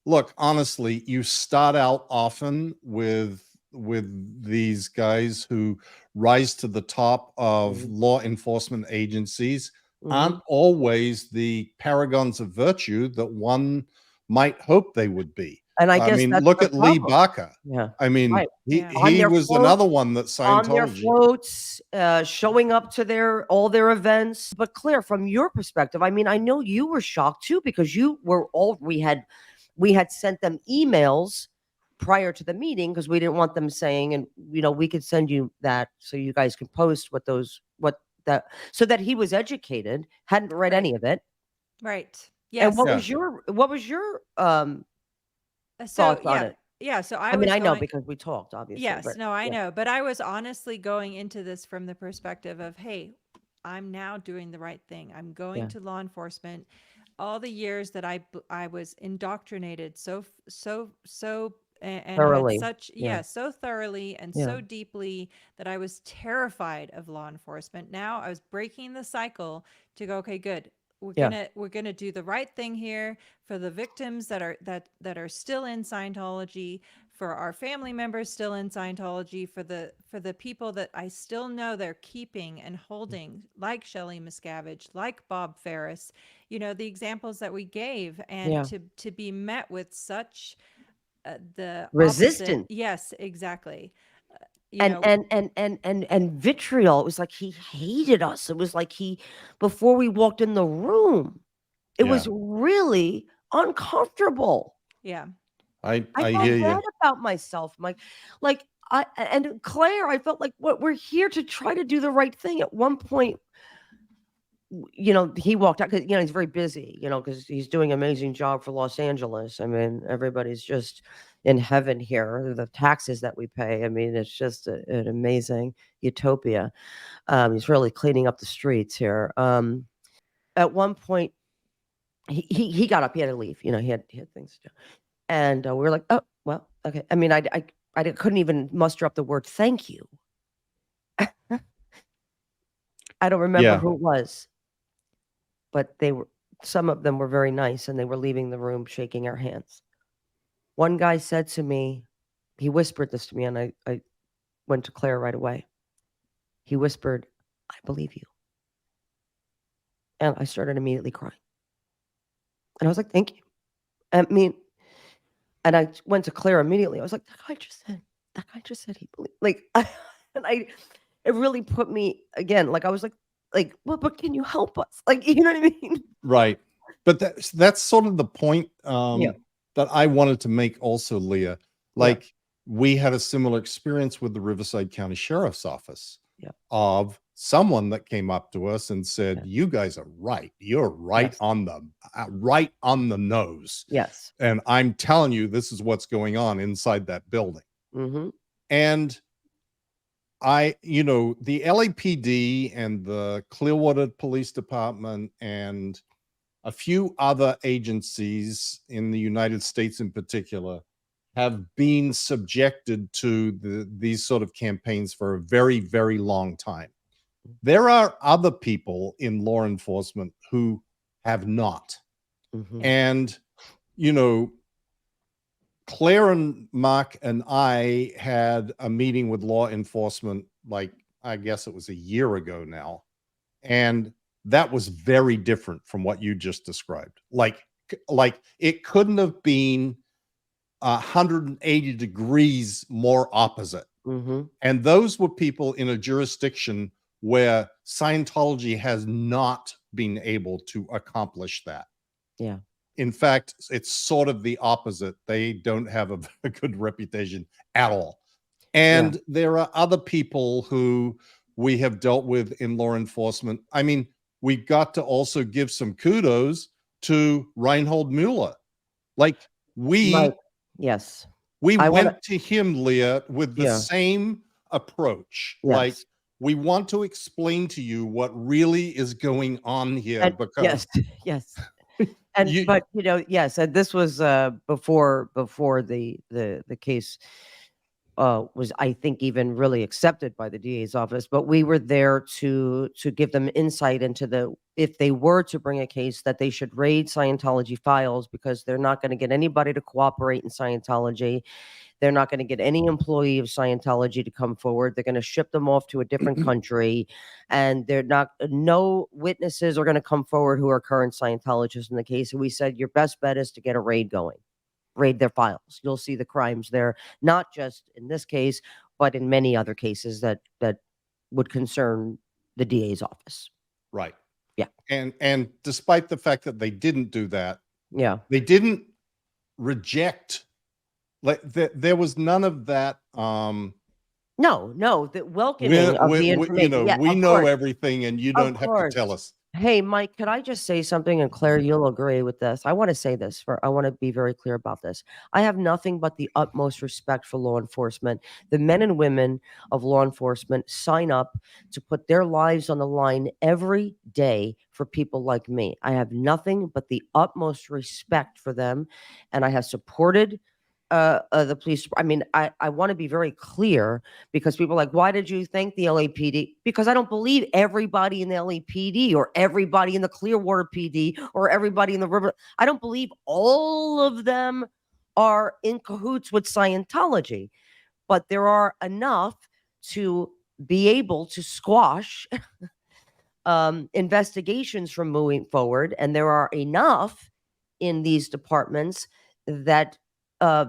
look, honestly, you start out often with these guys who rise to the top of law enforcement agencies aren't always the paragons of virtue that one might hope they would be.
And I guess
look at Lee Barker.
Yeah.
I mean,
right.
he was another one that Scientology.
On their floats, showing up to all their events. But Claire, from your perspective, I mean, I know you were shocked too because we had sent them emails prior to the meeting because we didn't want them saying, and we could send you that so you guys can post so that he was educated, hadn't read any of it.
Right. Yes.
And what was your thoughts on it?
Yeah. So
I mean, I know because we talked, obviously.
Yes. No, I know. But I was honestly going into this from the perspective of, hey, I'm now doing the right thing. I'm going to law enforcement. All the years that I was indoctrinated so and
thoroughly.
had such so thoroughly and so deeply that I was terrified of law enforcement. Now I was breaking the cycle to go, okay, good. We're gonna do the right thing here for the victims that are still in Scientology, for our family members still in Scientology, for the people that I still know they're keeping and holding, like Shelley Miscavige, like Bob Ferris, the examples that we gave, and to be met with such the
resistance.
Yes, exactly.
And vitriol. It was like he hated us. It was like before we walked in the room, it was really uncomfortable.
Yeah.
I
felt
hear
bad
you
about myself, Mike. And Claire, I felt like we're here to try to do the right thing. At one point, he walked out because he's very busy, because he's doing an amazing job for Los Angeles. I mean, everybody's just in heaven here. The taxes that we pay, I mean, it's just an amazing utopia. He's really cleaning up the streets here. At one point, he got up. He had to leave. He had things to do, and we were like, "Oh, well, okay." I mean, I couldn't even muster up the word "thank you." I don't remember
Yeah.
who it was, but some of them were very nice, and they were leaving the room shaking our hands. One guy said to me, he whispered this to me, and I went to Claire right away. He whispered, "I believe you." And I started immediately crying. And I was like, "Thank you." I mean, and I went to Claire immediately. I was like, that guy just said he believed. And it really put me again, I was like, well, but can you help us? You know what I mean?
Right. But that's sort of the point
Yeah.
that I wanted to make also, Leah.
Yeah.
Like, we had a similar experience with the Riverside County Sheriff's Office
Yeah.
of someone that came up to us and said,
Yeah.
"You guys are right. You're right
Yes.
on the nose.
Yes.
And I'm telling you, this is what's going on inside that building."
Mm-hmm.
And the LAPD and the Clearwater Police Department and a few other agencies in the United States in particular have been subjected to these sort of campaigns for a very, very long time. There are other people in law enforcement who have not.
Mm-hmm.
And, Claire and Mark and I had a meeting with law enforcement, I guess it was a year ago now. And that was very different from what you just described. Like it couldn't have been 180 degrees more opposite.
Mm-hmm.
And those were people in a jurisdiction where Scientology has not been able to accomplish that.
Yeah.
In fact, it's sort of the opposite. They don't have a good reputation at all. And there are other people who we have dealt with in law enforcement. I mean, we've got to also give some kudos to Reinhold Mueller.
Yes.
We
I wanna
went to him, Leah, with the
Yeah.
same approach.
Yes.
We want to explain to you what really is going on here,
And
because
yes. And
you
but yes, and this was before the case was, I think, even really accepted by the DA's office. But we were there to give them insight into if they were to bring a case, that they should raid Scientology files, because they're not going to get anybody to cooperate in Scientology. They're not going to get any employee of Scientology to come forward. They're going to ship them off to a different country, and no witnesses are going to come forward who are current Scientologists in the case. And we said, your best bet is to get a raid going. Raid their files. You'll see the crimes there, not just in this case, but in many other cases that would concern the DA's office.
Right.
Yeah.
And despite the fact that they didn't do that,
Yeah.
they didn't reject, there was none of that.
No, the welcoming of the information. Yeah,
we
of
know
course.
everything, and you
Of
don't have to
course.
tell us.
Hey, Mike, could I just say something? And Claire, you'll agree with this. I want to say this I want to be very clear about this. I have nothing but the utmost respect for law enforcement. The men and women of law enforcement sign up to put their lives on the line every day for people like me. I have nothing but the utmost respect for them, and I have supported the police. I mean, I want to be very clear, because people are like, why did you thank the LAPD? Because I don't believe everybody in the LAPD or everybody in the Clearwater PD or everybody in the river. I don't believe all of them are in cahoots with Scientology, but there are enough to be able to squash investigations from moving forward. And there are enough in these departments that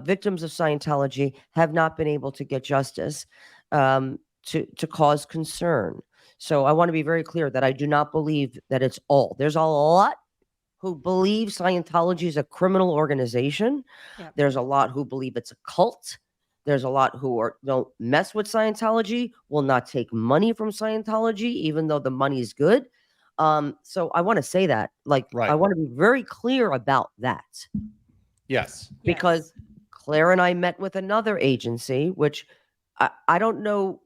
victims of Scientology have not been able to get justice, to cause concern. So I want to be very clear that I do not believe that it's all. There's a lot who believe Scientology is a criminal organization.
Yep.
There's a lot who believe it's a cult. There's a lot who don't mess with Scientology, will not take money from Scientology, even though the money is good. So I want to say that, like, I
Right.
want to be very clear about that,
Yes.
because
Yes.
Claire and I met with another agency, which I don't know,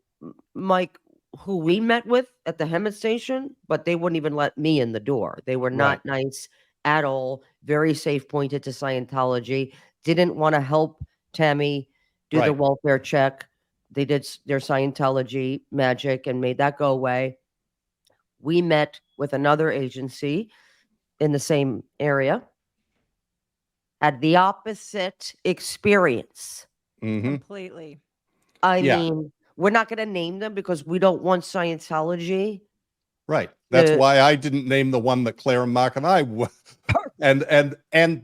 Mike, who we met with at the Hemet station, but they wouldn't even let me in the door. They were
Right.
not nice at all. Very safe pointed to Scientology. Didn't want to help Tammy do the
Right.
welfare check. They did their Scientology magic and made that go away. We met with another agency in the same area, had the opposite experience.
Hmm.
Completely.
I
Yeah.
mean, we're not going to name them because we don't want Scientology
Right. That's
to.
why I didn't name the one that Claire and Mark and I and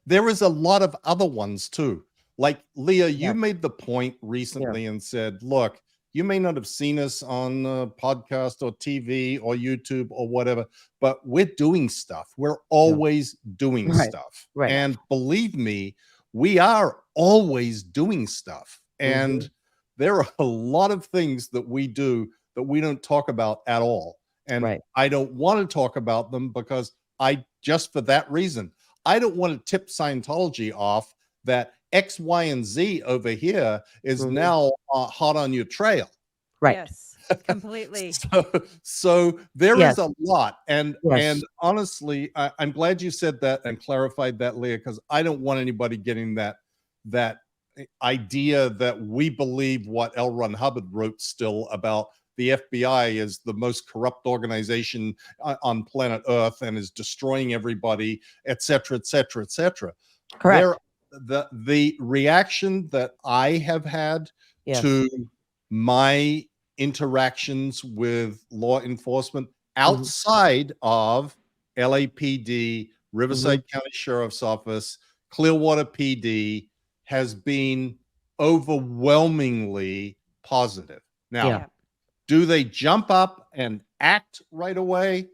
there is a lot of other ones too. Like Leah, you
Yes.
made the point
Yeah.
recently and said, "Look, you may not have seen us on podcast or TV or YouTube or whatever, but we're doing stuff. We're
Yeah.
always doing
Right.
stuff,
Right.
Yeah.
and believe me, we are always doing stuff.
Hmm.
And there are a lot of things that we do that we don't talk about at all." And
Right.
I don't want to talk about them because I just for that reason, I don't want to tip Scientology off that X, Y, and Z over here is
Hmm.
now hot on your trail.
Right.
Yes. Completely.
So there is
Yes.
a lot, and
Yes.
honestly, I'm glad you said that and clarified that, Leah, because I don't want anybody getting that idea that we believe what L. Ron Hubbard wrote still about the FBI is the most corrupt organization on planet Earth and is destroying everybody, et cetera, et cetera, et cetera. There,
Correct.
the reaction that I have had
Yes.
to my interactions with law enforcement
Hmm.
outside of LAPD,
Hmm.
Riverside County Sheriff's Office, Clearwater PD has been overwhelmingly positive. Now,
Yeah.
Yeah.
do they jump up and act right away?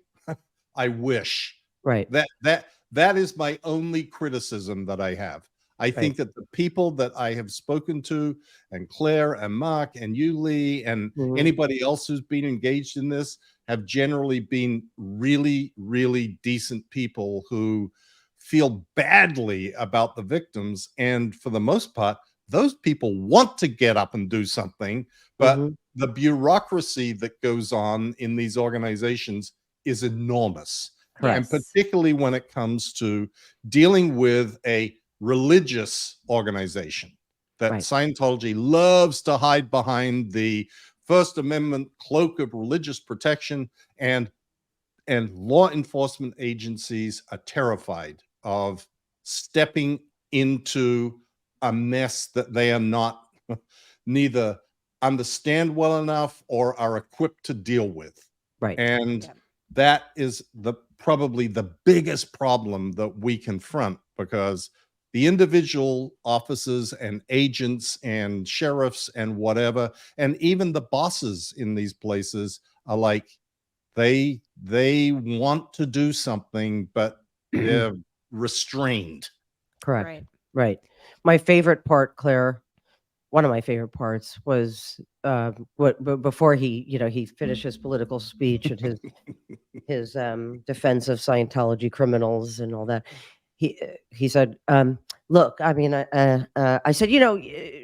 I wish.
Right.
That is my only criticism that I have. I
Right.
think that the people that I have spoken to, and Claire and Mark and you, Lee, and
Hmm.
anybody else who's been engaged in this, have generally been really, really decent people who feel badly about the victims. And for the most part, those people want to get up and do something, but
Hmm.
the bureaucracy that goes on in these organizations is enormous. And
Correct.
Yes.
particularly when it comes to dealing with a religious organization that
Right.
Scientology loves to hide behind the First Amendment cloak of religious protection, and law enforcement agencies are terrified of stepping into a mess that they are not neither understand well enough or are equipped to deal with.
Right.
And
Yeah.
that is the probably the biggest problem that we confront, because the individual officers and agents and sheriffs and whatever, and even the bosses in these places are like, they want to do something, but they're restrained.
Correct.
Right.
Right. My favorite part, Claire, one of my favorite parts was what before he finished his political speech and his defense of Scientology criminals and all that. He said, "Look, I mean, I said,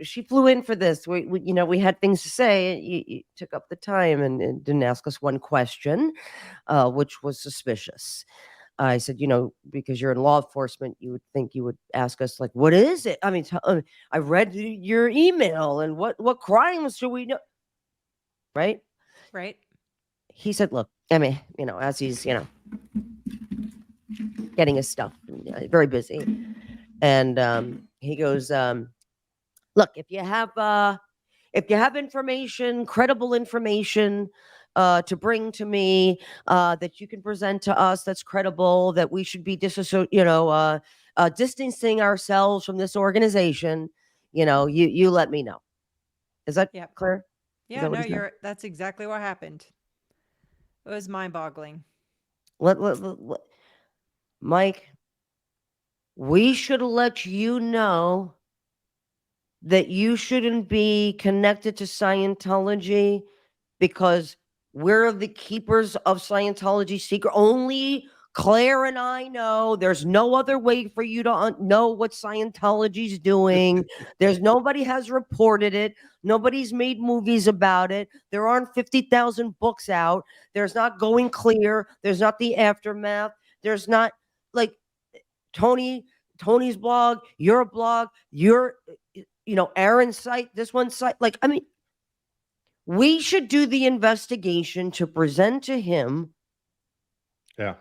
she flew in for this. We had things to say. You took up the time and didn't ask us one question, which was suspicious." I said, because you're in law enforcement, you would think you would ask us, like, what is it? I mean, I read your email, and what crimes should we know? Right?
Right.
He said, look, I mean, as he's, getting his stuff, very busy. And he goes, look, if you have information, credible information to bring to me, that you can present to us, that's credible, that we should be distancing ourselves from this organization, you let me know. Is that
Yep.
clear? Is
Yeah.
that what
No,
he said?
that's exactly what happened. It was mind boggling.
Let Mike, we should let you know that you shouldn't be connected to Scientology because We're the keepers of Scientology secret. Only Claire and I know. There's no other way for you to know what Scientology's doing. There's nobody has reported it. Nobody's made movies about it. There aren't 50,000 books out. There's not Going Clear. There's not The Aftermath. There's not like Tony's blog, your blog, your Aaron's site, this one's site. Like, I mean, we should do the investigation to present to him
Yeah.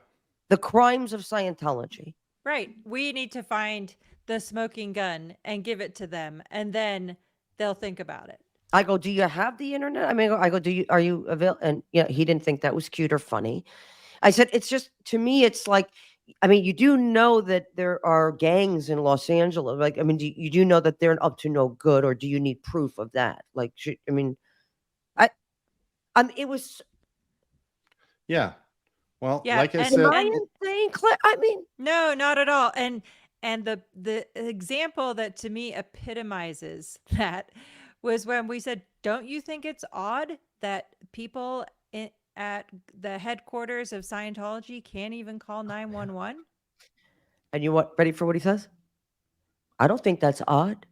the crimes of Scientology.
Right. We need to find the smoking gun and give it to them, and then they'll think about it.
I go, do you have the internet? I mean, I go, are you available? And he didn't think that was cute or funny. I said, it's just, to me, it's like, I mean, you do know that there are gangs in Los Angeles. Like, I mean, you do know that they're up to no good, or do you need proof of that? Like, it was.
Yeah. Well,
Yeah,
like I
and-
said,
Am I insane, Claire? I mean,
No, not at all. And the example that to me epitomizes that was when we said, "Don't you think it's odd that people at the headquarters of Scientology can't even call 911?"
and you what? Ready for what he says? I don't think that's odd,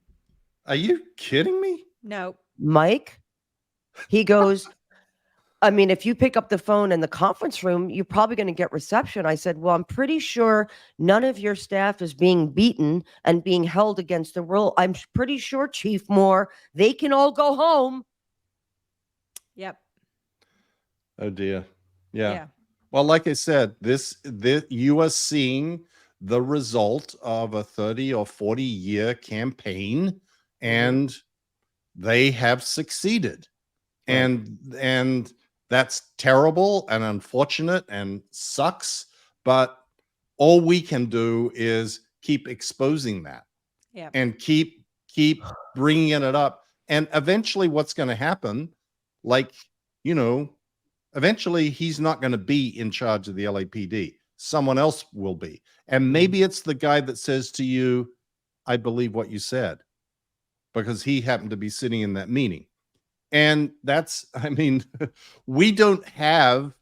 are you kidding me?
No.
Mike. He goes, I mean, if you pick up the phone in the conference room, you're probably going to get reception. I said, well, I'm pretty sure none of your staff is being beaten and being held against the rule. I'm pretty sure, Chief Moore, they can all go home.
Yep.
Oh dear. Yeah.
Yeah.
Well, like I said, this you are seeing the result of a 30 or 40 year campaign, and they have succeeded.
Right.
And that's terrible and unfortunate and sucks, but all we can do is keep exposing that
Yeah.
and keep bringing it up. And eventually what's going to happen, like, eventually he's not going to be in charge of the LAPD. Someone else will be. And maybe it's the guy that says to you, I believe what you said, because he happened to be sitting in that meeting. And that's, I mean, we don't have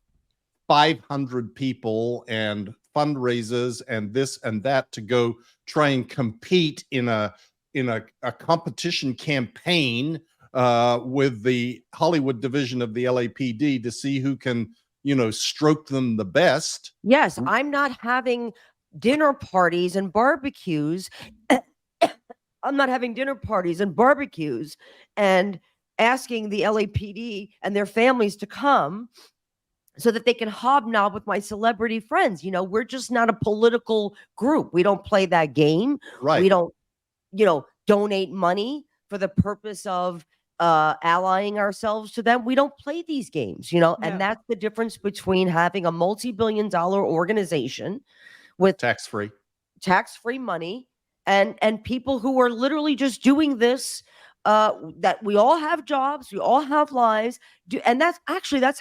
500 people and fundraisers and this and that to go try and compete in a competition campaign with the Hollywood division of the LAPD to see who can, stroke them the best.
Yes, I'm not having dinner parties and barbecues. I'm not having dinner parties and barbecues and asking the LAPD and their families to come so that they can hobnob with my celebrity friends. We're just not a political group. We don't play that game.
Right.
We don't, donate money for the purpose of allying ourselves to them. We don't play these games,
No.
and that's the difference between having a multi-billion-dollar organization with
tax-free
money and people who are literally just doing this, that we all have jobs, we all have lives. And that's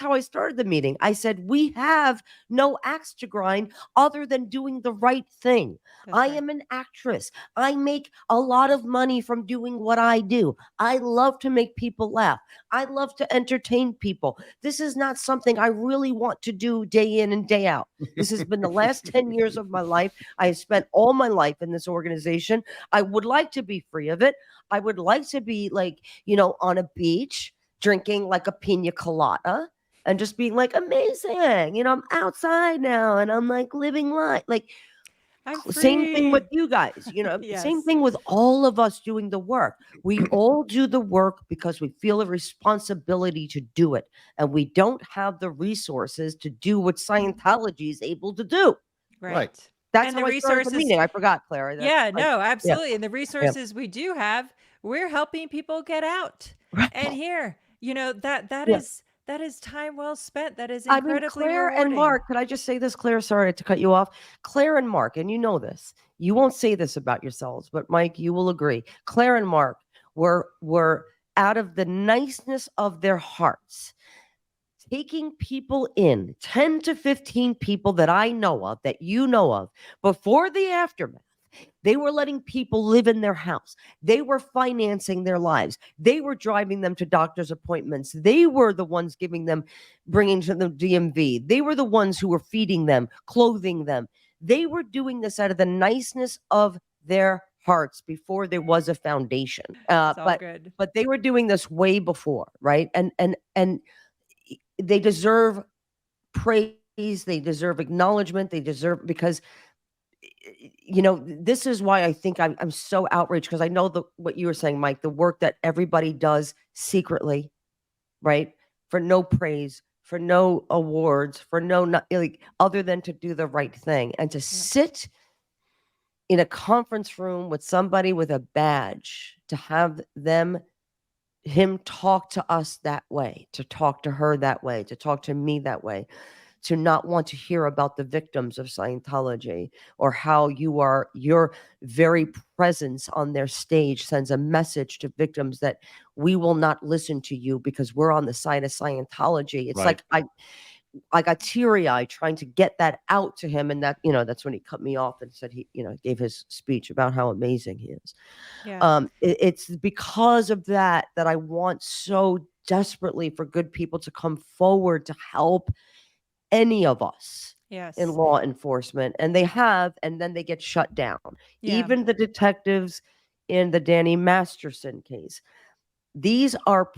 how I started the meeting. I said, we have no axe to grind other than doing the right thing. I am an actress. I make a lot of money from doing what I do. I love to make people laugh. I love to entertain people. This is not something I really want to do day in and day out. This has been the last 10 years of my life. I have spent all my life in this organization. I would like to be free of it. I would like to be like, on a beach drinking like a pina colada and just being like, amazing. I'm outside now and I'm like living life. Like,
I'm
same thing with
free.
you guys, same
Yes.
thing with all of us doing the work. We all do the work because we feel a responsibility to do it. And we don't have the resources to do what Scientology is able to do.
Right.
That's
And
how
the
I started the
resources-
meeting. I forgot, Clara.
Yeah, no, absolutely. And the resources we do have, we're helping people get out.
Right.
And here, that
Yeah.
is time well spent. That is
I mean,
incredibly
Claire
rewarding.
and Mark, could I just say this, Claire? Sorry to cut you off. Claire and Mark, and you know this. You won't say this about yourselves, but Mike, you will agree. Claire and Mark were out of the niceness of their hearts, taking people in, 10 to 15 people that I know of, that you know of, before the aftermath, They were letting people live in their house. They were financing their lives. They were driving them to doctor's appointments. They were the ones giving them, bringing to the DMV. They were the ones who were feeding them, clothing them. They were doing this out of the niceness of their hearts before there was a foundation.
It's all good.
But they were doing this way before, right? And they deserve praise. They deserve acknowledgement. They deserve, because this is why I think I'm so outraged, because I know what you were saying, Mike, the work that everybody does secretly, right? For no praise, for no awards, for no, not, like, other than to do the right thing and to sit in a conference room with somebody with a badge, to have him talk to us that way, to talk to her that way, to talk to me that way, to not want to hear about the victims of Scientology, or how your very presence on their stage sends a message to victims that we will not listen to you because we're on the side of Scientology. It's
Right.
like I got teary-eyed trying to get that out to him, and that's when he cut me off and said he gave his speech about how amazing he is.
Yeah.
It's because of that I want so desperately for good people to come forward to help any of us in
Yes.
law enforcement, and they have, and then they get shut down.
Yeah.
Even the detectives in the Danny Masterson case, these are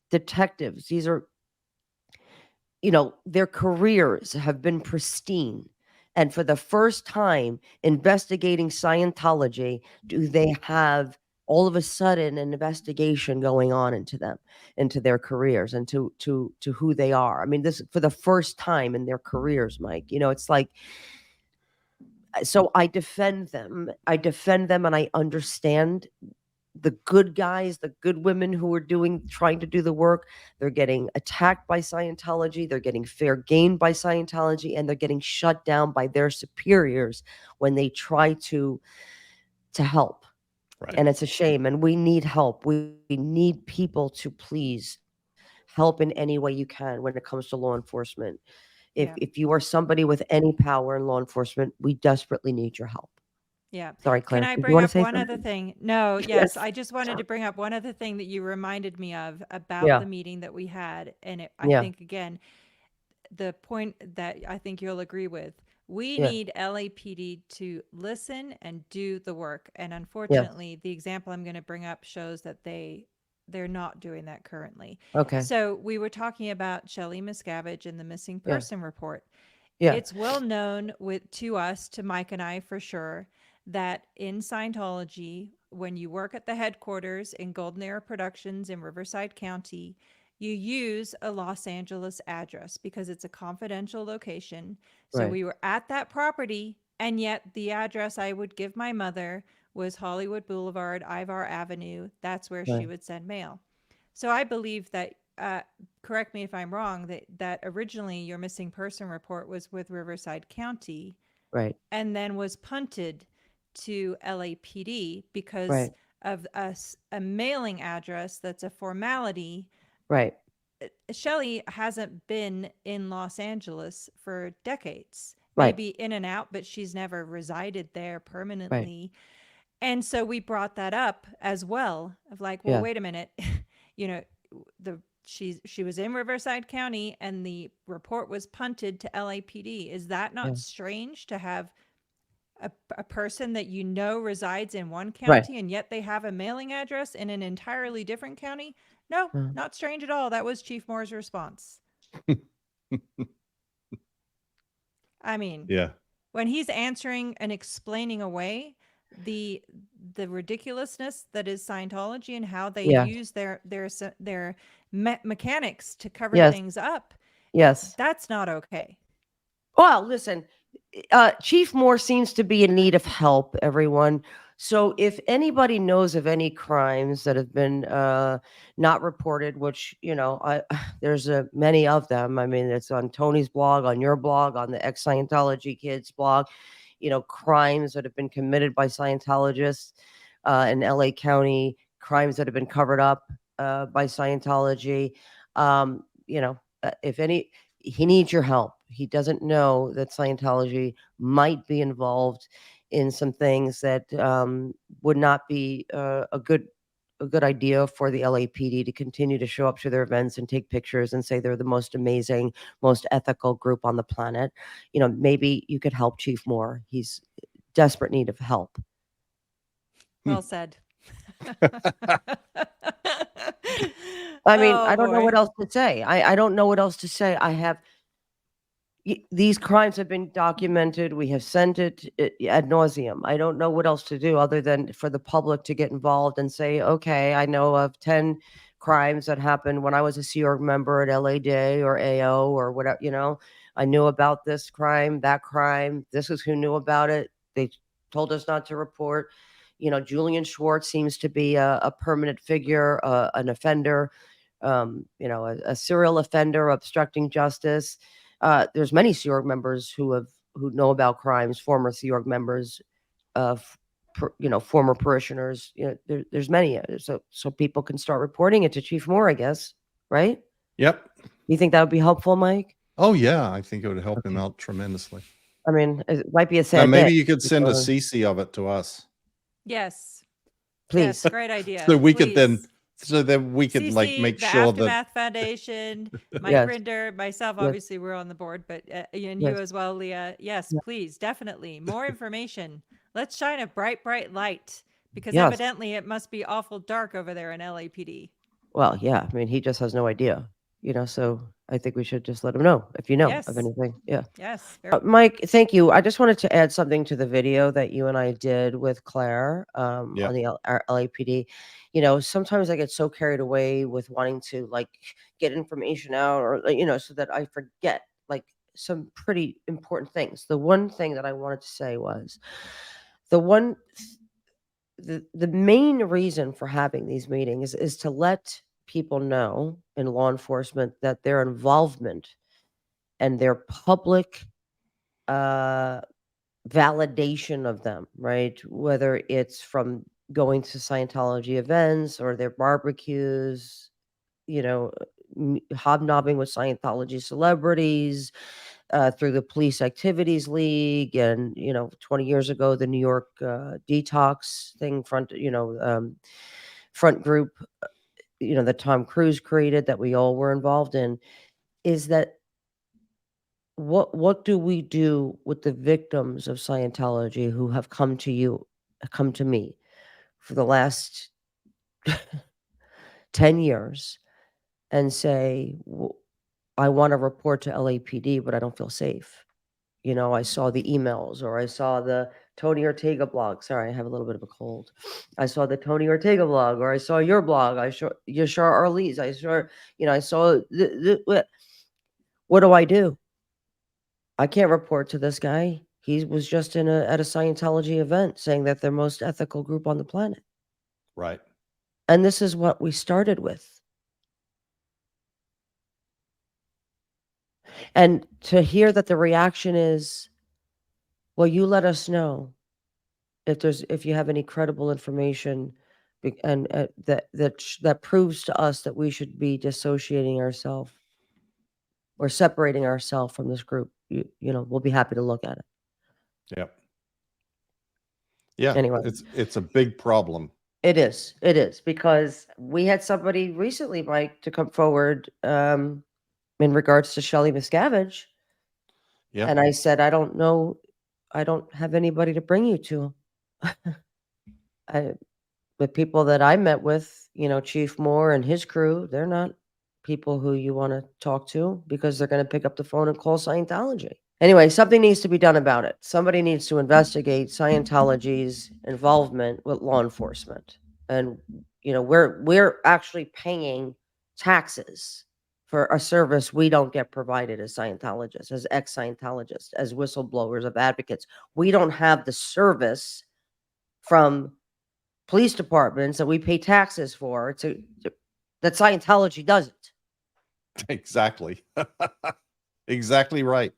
detectives. These are, their careers have been pristine. And for the first time investigating Scientology, do they have all of a sudden an investigation going on into them, into their careers, and to who they are. I mean, this for the first time in their careers, Mike. It's like, so I defend them. And I understand the good guys, the good women who are trying to do the work. They're getting attacked by Scientology. They're getting fair game by Scientology, and they're getting shut down by their superiors when they try to help.
Right.
And it's a shame. And we need help. We need people to please help in any way you can when it comes to law enforcement.
Yeah.
If you are somebody with any power in law enforcement, we desperately need your help.
Yeah.
Sorry,
Can
Claire.
I
Did you
bring
want to
up
say
one other
something?
thing? No, yes.
Yes.
I just wanted to bring up one other thing that you reminded me of about
Yeah.
the meeting that we had. And I
Yeah.
think, again, the point that I think you'll agree with, we
Yeah.
need LAPD to listen and do the work. And
Yeah.
unfortunately, the example I'm going to bring up shows that they're not doing that currently.
Okay.
So we were talking about Shelley Miscavige and the missing
Yeah.
person report.
Yeah.
It's well known to us, to Mike and I for sure, that in Scientology, when you work at the headquarters in Golden Era Productions in Riverside County, you use a Los Angeles address because it's a confidential location. So
Right.
we were at that property, and yet the address I would give my mother was Hollywood Boulevard, Ivar Avenue. That's where she
Right.
would send mail. So I believe that, correct me if I'm wrong, that originally your missing person report was with Riverside County
Right.
and then was punted to LAPD because
Right.
of a mailing address that's a formality.
Right.
Shelley hasn't been in Los Angeles for decades,
Right.
maybe in and out, but she's never resided there
Right.
permanently. And so we brought that up as well, of like, well,
Yeah.
wait a minute, you know, she was in Riverside County and the report was punted to LAPD. Is that
Yeah.
not strange to have a person that resides in one
Right.
county and yet they have a mailing address in an entirely different county? No,
Uh,
not strange at all. That was Chief Moore's response. I mean,
Yeah.
when he's answering and explaining away the ridiculousness that is Scientology and how they
yeah.
use their mechanics to cover
Yes.
things up,
Yes.
that's not okay.
Well, listen, Chief Moore seems to be in need of help, everyone. So if anybody knows of any crimes that have been not reported, which, there's many of them. I mean, it's on Tony's blog, on your blog, on the ex-Scientology kids blog, crimes that have been committed by Scientologists in LA County, crimes that have been covered up by Scientology. If any, he needs your help. He doesn't know that Scientology might be involved in some things that would not be a good idea for the LAPD to continue to show up to their events and take pictures and say they're the most amazing, most ethical group on the planet. Maybe you could help Chief Moore. He's desperate need of help.
Well said.
I mean,
Oh,
I don't know what
boy.
else to say. I don't know what else to say. These crimes have been documented. We have sent it ad nauseum. I don't know what else to do other than for the public to get involved and say, okay, I know of 10 crimes that happened when I was a Sea Org member at LA Day or AO or whatever. I knew about this crime, that crime. This is who knew about it. They told us not to report. Julian Schwartz seems to be a permanent figure, an offender, a serial offender obstructing justice. There's many Sea Org members who know about crimes, former Sea Org members, former parishioners. There's many. So people can start reporting it to Chief Moore, I guess, right?
Yep.
You think that would be helpful, Mike?
Oh yeah, I think it would help him out tremendously.
I mean, it might be a
Now
sad
maybe
day.
you could send a CC of it to us,
Yes.
Please.
Yes, great idea.
so we could then,
Please.
so that we could like
CC,
make
the
sure that
Aftermath Foundation, Mike
Yes.
Rinder, myself,
Yes.
obviously we're on the board, but and
Yes.
you as well, Leah. Yes,
Yeah.
please, definitely. More information. Let's shine a bright, bright light because
Yes.
evidently it must be awful dark over there in LAPD.
Well, yeah. I mean, he just has no idea, so I think we should just let him know if you know of
Yes.
anything. Yeah.
Yes. Very
Mike, thank you. I just wanted to add something to the video that you and I did with Claire
Yeah.
on the our LAPD. Sometimes I get so carried away with wanting to get information out or so that I forget some pretty important things. The one thing that I wanted to say was the main reason for having these meetings is to let people know in law enforcement that their involvement and their public validation of them, right? Whether it's from going to Scientology events or their barbecues, hobnobbing with Scientology celebrities, through the Police Activities League, and 20 years ago, the New York detox thing front group, that Tom Cruise created that we all were involved in, is that what do we do with the victims of Scientology who have come to me for the last 10 years and say, I want to report to LAPD, but I don't feel safe. I saw the emails, or I saw the Tony Ortega blog. Sorry, I have a little bit of a cold. I saw the Tony Ortega blog, or I saw your blog. I saw Yashar Arliz. I saw what do I do? I can't report to this guy. He was just at a Scientology event saying that they're most ethical group on the planet.
Right.
And this is what we started with. And to hear that the reaction is, well, you let us know if you have any credible information and that proves to us that we should be dissociating ourselves or separating ourselves from this group. We'll be happy to look at it.
Yep. Yeah.
Anyway,
it's a big problem.
It is because we had somebody recently, Mike, to come forward in regards to Shelley Miscavige.
Yeah.
And I said, I don't know. I don't have anybody to bring you to. The people that I met with, Chief Moore and his crew, they're not people who you want to talk to because they're going to pick up the phone and call Scientology. Anyway, something needs to be done about it. Somebody needs to investigate Scientology's involvement with law enforcement. And, we're actually paying taxes for a service we don't get provided as Scientologists, as ex-Scientologists, as whistleblowers, of advocates. We don't have the service from police departments that we pay taxes for that Scientology doesn't.
Exactly. Exactly right.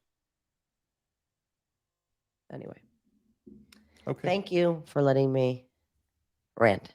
Anyway.
Okay.
Thank you for letting me rant.